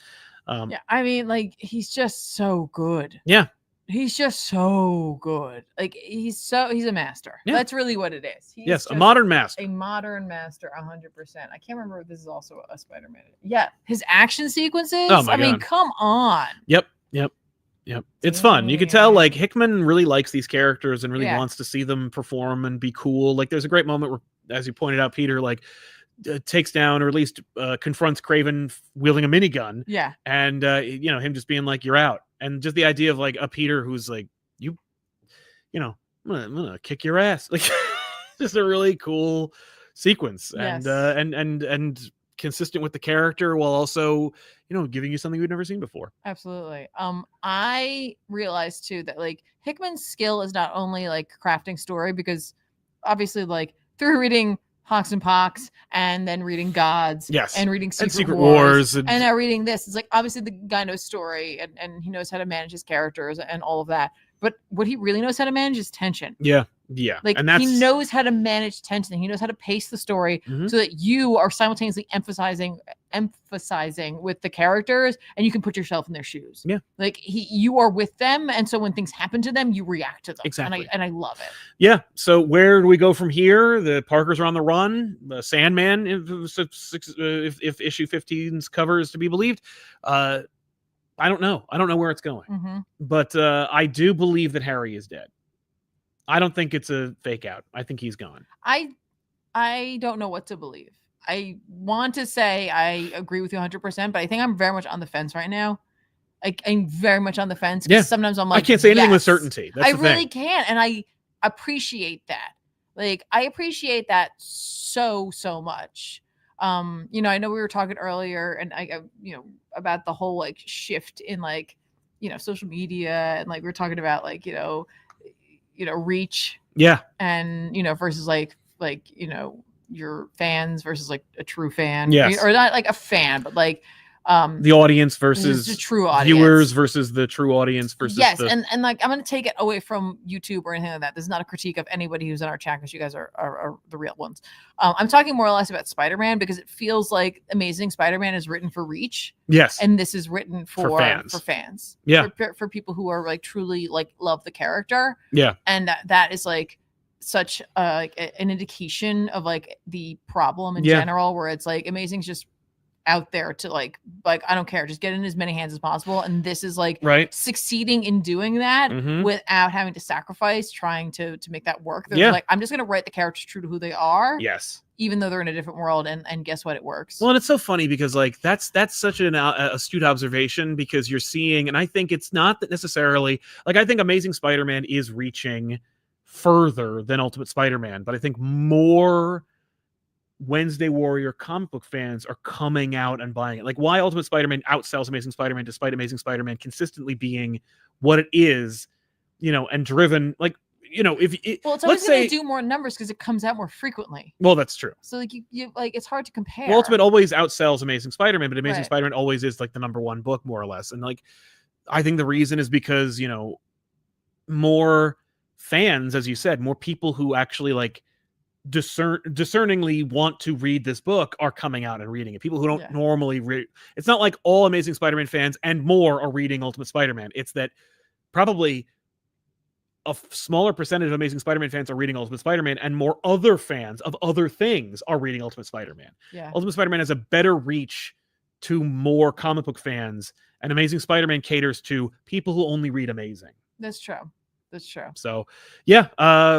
Yeah, I mean, he's just so good. Yeah. He's just so good. He's a master. Yeah. That's really what it is. Yes, a modern master. A modern master, 100%. I can't remember if this is also a Spider-Man. Yeah, his action sequences. Oh my mean, God. come on. Yep. It's fun. You can tell Hickman really likes these characters and really wants to see them perform and be cool. There's a great moment where, as you pointed out, Peter takes down, or at least confronts Craven wielding a minigun. Yeah. And him just being like, "You're out." And just the idea of a Peter who's like, I'm gonna kick your ass. Just a really cool sequence. Yes. And consistent with the character, while also giving you something we've never seen before. Absolutely. I realized too that Hickman's skill is not only crafting story, because obviously through reading Hawks and Pox and then reading Gods, yes, and reading Secret Wars and now reading this, it's obviously the guy knows story and he knows how to manage his characters and all of that. But what he really knows how to manage is tension. Yeah. And he knows how to manage tension. He knows how to pace the story so that you are simultaneously emphasizing with the characters, and you can put yourself in their shoes. Yeah. You are with them, and so when things happen to them, you react to them. Exactly. And I love it. Yeah. So where do we go from here? The Parkers are on the run. The Sandman, if issue 15's cover is to be believed. I don't know. I don't know where it's going. But I do believe that Harry is dead. I don't think it's a fake out. I think he's gone. I don't know what to believe. I want to say I agree with you 100%, but I think I'm very much on the fence right now. I'm very much on the fence. Yeah. Sometimes I'm like, I can't say anything with certainty. That's I the really thing. can't. And I appreciate that. I appreciate that so much. I know we were talking earlier and I about the whole shift in social media, and we were talking about reach. Yeah. And versus your fans versus a true fan. Yes. Or not a fan, but the audience versus the true audience. Viewers versus the true audience versus and I'm going to take it away from YouTube or anything like that. This is not a critique of anybody who's in our chat, because you guys are the real ones. I'm talking more or less about Spider-Man, because it feels like Amazing Spider-Man is written for reach. Yes. And this is written for fans. Yeah. For people who are truly love the character. Yeah. And that is such an indication of the problem in general, where it's Amazing's just out there to I don't care, just get in as many hands as possible, and this is succeeding in doing that without having to sacrifice trying to make that work. They're I'm just gonna write the characters true to who they are, yes, even though they're in a different world, and guess what, it works. Well, and it's so funny because that's such an astute observation, because you're seeing, and I think it's not that necessarily I think Amazing Spider-Man is reaching further than Ultimate Spider-Man, but I think more Wednesday Warrior comic book fans are coming out and buying it. Why Ultimate Spider-Man outsells Amazing Spider-Man, despite Amazing Spider-Man consistently being what it is, and driven if it's always going to do more numbers because it comes out more frequently. Well, that's true. So you it's hard to compare. Well, Ultimate always outsells Amazing Spider-Man, but Amazing Right. Spider-Man always is the number one book, more or less. And I think the reason is because more fans, as you said, more people who actually discerningly want to read this book are coming out and reading it. People who don't normally read. It's not like all Amazing Spider-Man fans and more are reading Ultimate Spider-Man. It's that probably a smaller percentage of Amazing Spider-Man fans are reading Ultimate Spider-Man, and more other fans of other things are reading Ultimate Spider-Man. Yeah. Ultimate Spider-Man has a better reach to more comic book fans, and Amazing Spider-Man caters to people who only read Amazing. That's true. That's true. So, yeah.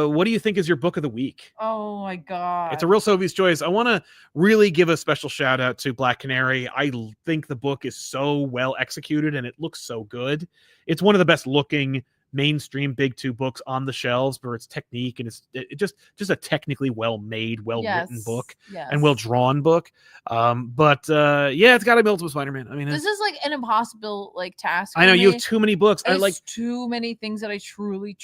What do you think is your book of the week? Oh my god. It's a real Sophie's choice. I want to really give a special shout out to Black Canary. I think the book is so well executed and it looks so good. It's one of the best looking mainstream big two books on the shelves for its technique, and it's just a technically well made, well written book and well drawn book. But yeah, it's got to be Ultimate Spider-Man. I mean, this is like an impossible like task. I know you have too many books. I like too many things that I truly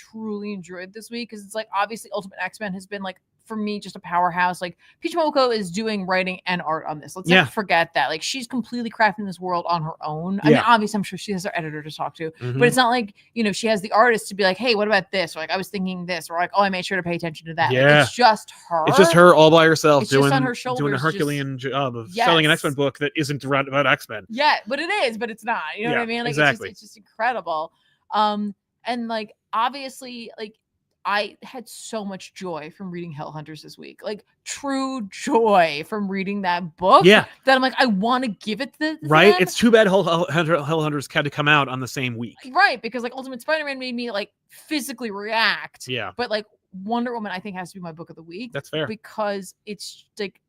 enjoyed this week, because it's like obviously Ultimate X-Men has been like, for me, just a powerhouse. Like Peach Momoko is doing writing and art on this. Let's not forget that. Like she's completely crafting this world on her own. I mean, obviously I'm sure she has her editor to talk to, but it's not like, you know, she has the artist to be like, hey, what about this? Or like, I was thinking this, or like, oh, I made sure to pay attention to that. Like, it's just her. It's just her all by herself it's doing, just on her shoulders, doing a Herculean job of selling an X-Men book that isn't about X-Men. Yeah, but it is, but it's not. You know what I mean? Like it's just incredible. And like obviously, like I had so much joy from reading Hellhunters this week, like true joy from reading that book. Yeah, that I'm like, I want to give it to right. them. It's too bad Hellhunters had to come out on the same week, right? Because like Ultimate Spider-Man made me like physically react. Yeah, but like Wonder Woman, I think has to be my book of the week. That's fair, because it's like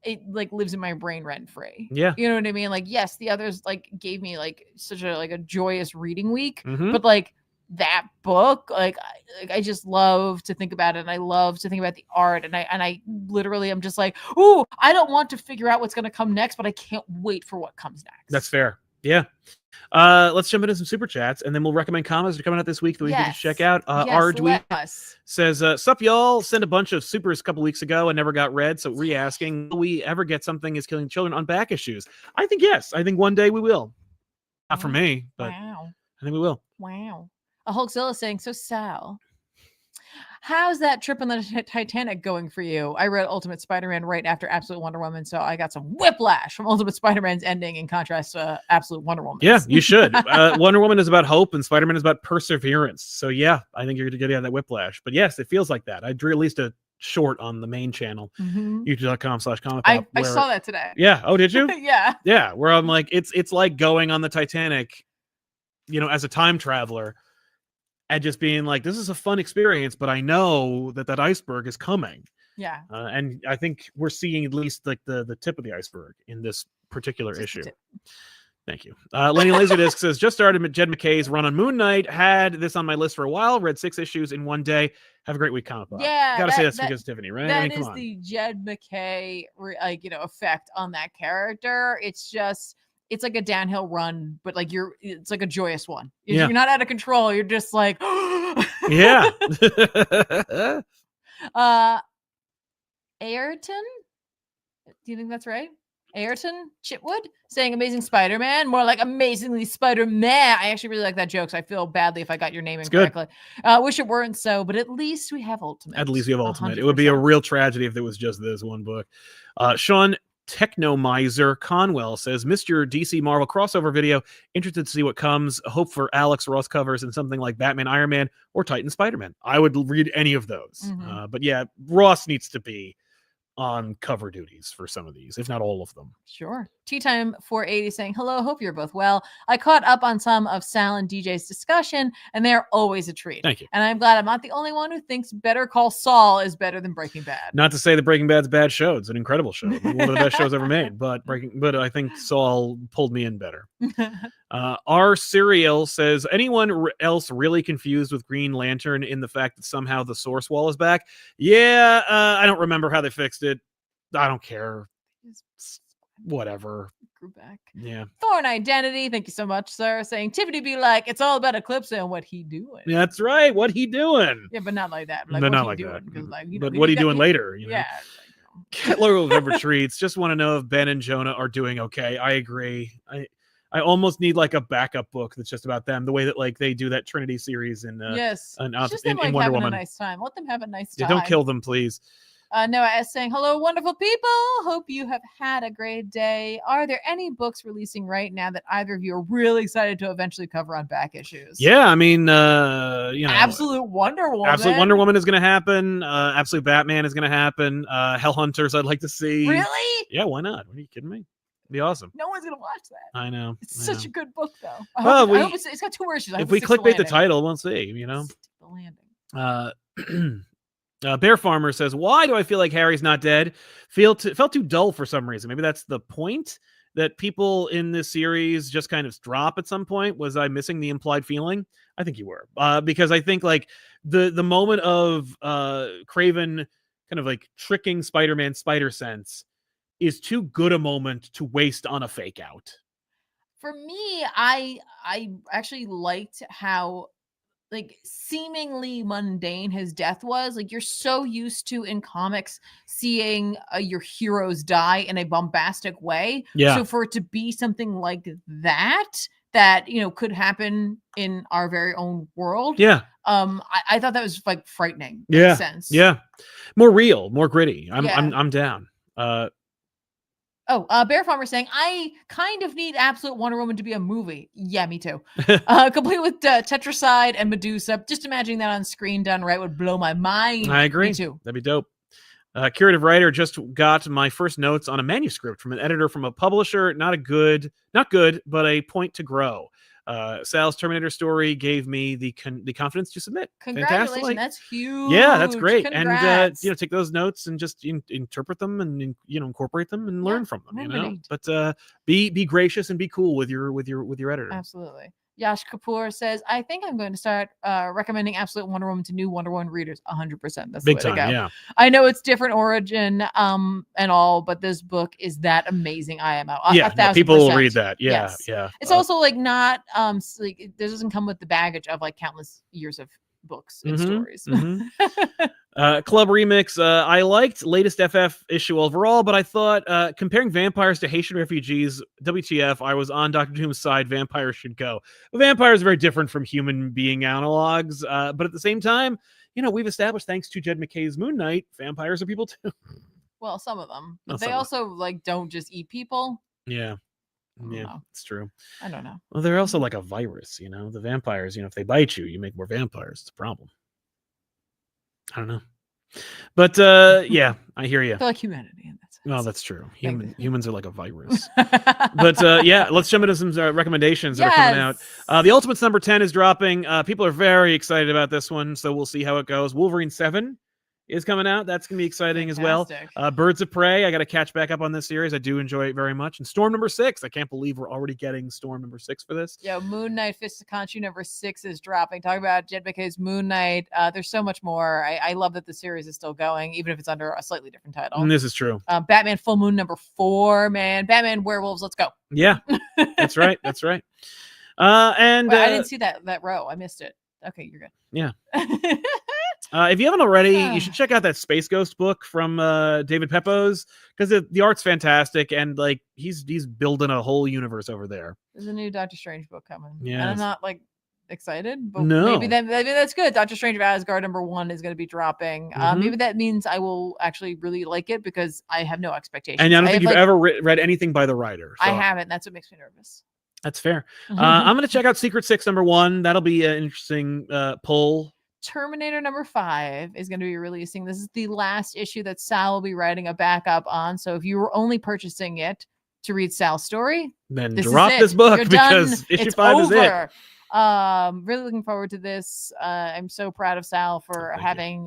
it like lives in my brain rent free. Yeah, you know what I mean. Like yes, the others like gave me like such a like a joyous reading week, but like that book, like I just love to think about it, and I love to think about the art, and I literally am just like, ooh, I don't want to figure out what's going to come next, but I can't wait for what comes next. That's fair. Yeah. Let's jump into some super chats, and then we'll recommend comics that are coming out this week that we can check out. Ardweek says, sup y'all, sent a bunch of supers a couple weeks ago and never got read, so re-asking, will we ever get Something Is Killing Children on back issues? I think yes. I think one day we will. Not for me, but I think we will. Wow. A Hulkzilla saying, so Sal, how's that trip on the Titanic going for you? I read Ultimate Spider-Man right after Absolute Wonder Woman, so I got some whiplash from Ultimate Spider-Man's ending in contrast to Absolute Wonder Woman. Yeah, you should. Wonder Woman is about hope and Spider-Man is about perseverance. So yeah, I think you're going to get that whiplash. But yes, it feels like that. I drew at least a short on the main channel, youtube.com/ComicPop. I saw that today. Yeah. Oh, did you? Yeah. Yeah, where I'm like, it's like going on the Titanic, you know, as a time traveler, and just being like, this is a fun experience, but I know that iceberg is coming. Yeah. And I think we're seeing at least like the tip of the iceberg in this particular issue. Thank you. Lenny Laserdisc says, just started Jed McKay's run on Moon Knight. Had this on my list for a while. Read 6 issues in one day. Have a great week, ComicPop. Yeah. Gotta say that's because Tiffany, right? That is the Jed McKay, like, you know, effect on that character. It's just, it's like a downhill run, but like it's like a joyous one. You're not out of control. You're just like, yeah. Ayrton, do you think that's right? Ayrton Chitwood saying Amazing Spider-Man, more like Amazingly Spider-Man. I actually really like that joke, so I feel badly if I got your name incorrectly. Wish it weren't so, but at least we have Ultimate. At least we have Ultimate. 100%. It would be a real tragedy if it was just this one book. Sean Technomizer Conwell says, missed your DC Marvel crossover video. Interested to see what comes. Hope for Alex Ross covers and something like Batman, Iron Man, or Titan Spider-Man. I would read any of those. But yeah, Ross needs to be on cover duties for some of these, if not all of them. Sure. Tea Time 480 saying, hello, hope you're both well. I caught up on some of Sal and DJ's discussion, and they're always a treat. Thank you. And I'm glad I'm not the only one who thinks Better Call Saul is better than Breaking Bad. Not to say that Breaking Bad's a bad show. It's an incredible show. One of the best shows ever made. But I think Saul pulled me in better. Our Serial says, anyone else really confused with Green Lantern in the fact that somehow the source wall is back? Yeah, I don't remember how they fixed it. I don't care. Whatever. Grew back. Yeah. Thorn Identity, thank you so much, sir. Saying Tiffany be like, it's all about Eclipse and what he doing. Yeah, that's right. What he doing? Yeah, but not like that. Like, not like that. Like, but what he doing later? You know? Yeah. Kettler November treats. Just want to know if Ben and Jonah are doing okay. I agree. I almost need like a backup book that's just about them. The way that like they do that Trinity series in yes, in like Wonder Woman. A nice time. Let them have a nice time. Yeah, don't kill them, please. Noah S saying, hello, wonderful people. Hope you have had a great day. Are there any books releasing right now that either of you are really excited to eventually cover on back issues? Yeah, I mean, you know, Absolute Wonder Woman. Absolute Wonder Woman is going to happen. Absolute Batman is going to happen. Hellhunters, I'd like to see. Really? Yeah, why not? Are you kidding me? It'd be awesome. No one's going to watch that. I know. It's such a good book, though. I hope it's got 2 more issues. If we clickbait the title, we'll see, you know. landing. Bear Farmer says, why do I feel like Harry's not dead? Felt too dull for some reason. Maybe that's the point, that people in this series just kind of drop at some point. Was I missing the implied feeling? I think you were. Because I think like the moment of Craven kind of like tricking Spider-Man's spider sense is too good a moment to waste on a fake out. For me, I actually liked how like seemingly mundane his death was. Like, you're so used to in comics seeing your heroes die in a bombastic way. Yeah. So for it to be something like that, you know, could happen in our very own world. Yeah. I thought that was like frightening. In Yeah. a sense. Yeah. More real, more gritty. Yeah. I'm down. Bear Farmer saying, I kind of need Absolute Wonder Woman to be a movie. Yeah, me too. Complete with Tetracide and Medusa. Just imagining that on screen done right would blow my mind. I agree. Me too. That'd be dope. Curative writer just got my first notes on a manuscript from an editor from a publisher. Not good, but a point to grow. Sal's Terminator story gave me the confidence to submit. Congratulations, Fantastic. that's huge. Yeah, that's great. Congrats. And take those notes and just interpret them and incorporate them and learn from them. But be gracious and be cool with your editor. Absolutely. Yash Kapoor says, I think I'm going to start recommending Absolute Wonder Woman to new Wonder Woman readers. 100%. That's big the way time. to go. Yeah. I know it's different origin and all, but this book is that amazing. I am out. Yeah, 1,000%. people will read that. Yeah, yes. Yeah. It's also like not like it doesn't come with the baggage of like countless years of books and stories. Club Remix. I liked latest FF issue overall, but I thought comparing vampires to Haitian refugees, WTF, I was on Dr. Doom's side. Vampires should go. But vampires are very different from human being analogs. But at the same time, we've established, thanks to Jed McKay's Moon Knight, vampires are people too. Well, some of them. But Well, they also like don't just eat people. Yeah. Yeah, know. it's true. I don't know. Well, they're also like a virus, The vampires, if they bite you, you make more vampires. It's a problem. I don't know. But yeah, I hear you. They're like humanity in that sense. Well, that's true. Humans are like a virus. But yeah, let's jump into some recommendations that are coming out. The Ultimates number 10 is dropping. People are very excited about this one, so we'll see how it goes. Wolverine 7 is coming out. That's going to be exciting as well. Birds of Prey. I got to catch back up on this series. I do enjoy it very much. And Storm number 6. I can't believe we're already getting Storm number 6 for this. Yeah, Moon Knight Fist of Khonshu number 6 is dropping. Talk about Jed McKay's Moon Knight. There's so much more. I love that the series is still going, even if it's under a slightly different title. And this is true. Batman Full Moon number 4, man. Batman Werewolves, let's go. Yeah, that's right. That's right. And I didn't see that row. I missed it. Okay, you're good. Yeah. If you haven't already, you should check out that Space Ghost book from David Pepose, because the art's fantastic, and like he's building a whole universe over there. There's a new Doctor Strange book coming. Yeah, and I'm not like excited, but no. maybe that's good. Doctor Strange of Asgard number 1 is going to be dropping. Maybe that means I will actually really like it, because I have no expectations. And I don't think you've ever read anything by the writer. So. I haven't. That's what makes me nervous. That's fair. I'm going to check out Secret 6 number 1. That'll be an interesting pull. Terminator number 5 is going to be releasing. This is the last issue that Sal will be writing a backup on. So if you were only purchasing it to read Sal's story, then drop this book, because issue 5 is it. Really looking forward to this. I'm so proud of Sal for having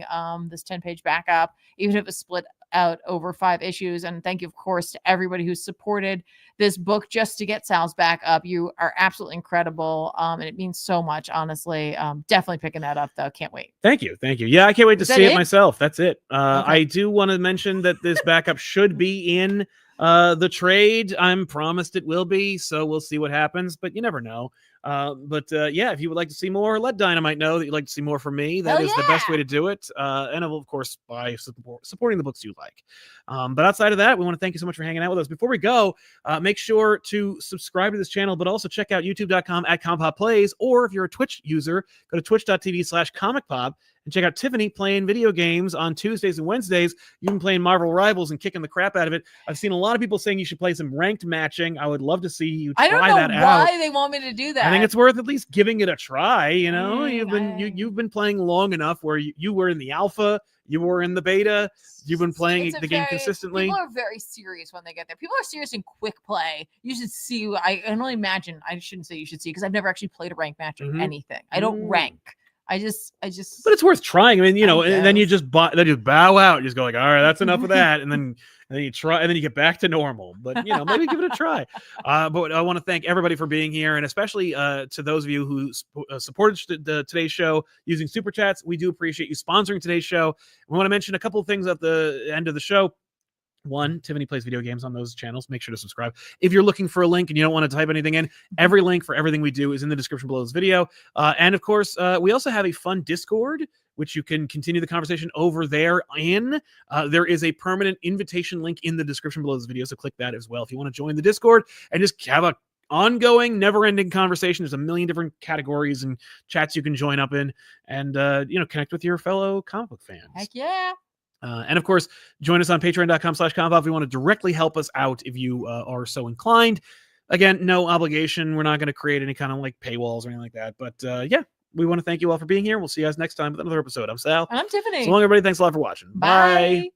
this 10-page backup, even if it's split out over 5 issues. And thank you, of course, to everybody who supported this book just to get Sal's backup. You are absolutely incredible, and it means so much, honestly. Definitely picking that up, though. Can't wait. Thank you. Yeah, I can't wait to see it myself. That's it. Okay. I do want to mention that this backup should be in the trade. I'm promised it will be, so we'll see what happens, but you never know. Yeah, if you would like to see more, let Dynamite know that you'd like to see more from me. That is the best way to do it. And of course, by supporting the books you like. But outside of that, we want to thank you so much for hanging out with us. Before we go, make sure to subscribe to this channel, but also check out youtube.com/ComicPop Plays, or if you're a Twitch user, go to twitch.tv/ComicPop and check out Tiffany playing video games on Tuesdays and Wednesdays. You've been playing Marvel Rivals and kicking the crap out of it. I've seen a lot of people saying you should play some ranked matching. I would love to see you try that out. I don't know why they want me to do that. I think it's worth at least giving it a try. You've been playing long enough where you were in the alpha, you were in the beta, you've been playing the game consistently. People are very serious when they get there. People are serious in quick play. You should see. I can only imagine. I shouldn't say you should see, because I've never actually played a ranked match or anything. I don't rank. I just But it's worth trying. I mean, you know, and then you guess. just bow out. You just go like, all right, that's enough of that, and then you try, and then you get back to normal. But you know, maybe give it a try. But I want to thank everybody for being here, and especially to those of you who supported today's show using super chats. We do appreciate you sponsoring today's show. We want to mention a couple of things at the end of the show. One, Tiffany plays video games on those channels. Make sure to subscribe. If you're looking for a link and you don't want to type anything in, every link for everything we do is in the description below this video. And of course, we also have a fun Discord, which you can continue the conversation over there in. There is a permanent invitation link in the description below this video, so click that as well if you want to join the Discord and just have a ongoing, never-ending conversation. There's a million different categories and chats you can join up in, and you know, connect with your fellow comic book fans. Heck yeah. And of course, join us on patreon.com/ComicPop if you want to directly help us out if you are so inclined. Again, no obligation. We're not going to create any kind of like paywalls or anything like that. But yeah, we want to thank you all for being here. We'll see you guys next time with another episode. I'm Sal. And I'm Tiffany. So long, everybody. Thanks a lot for watching. Bye.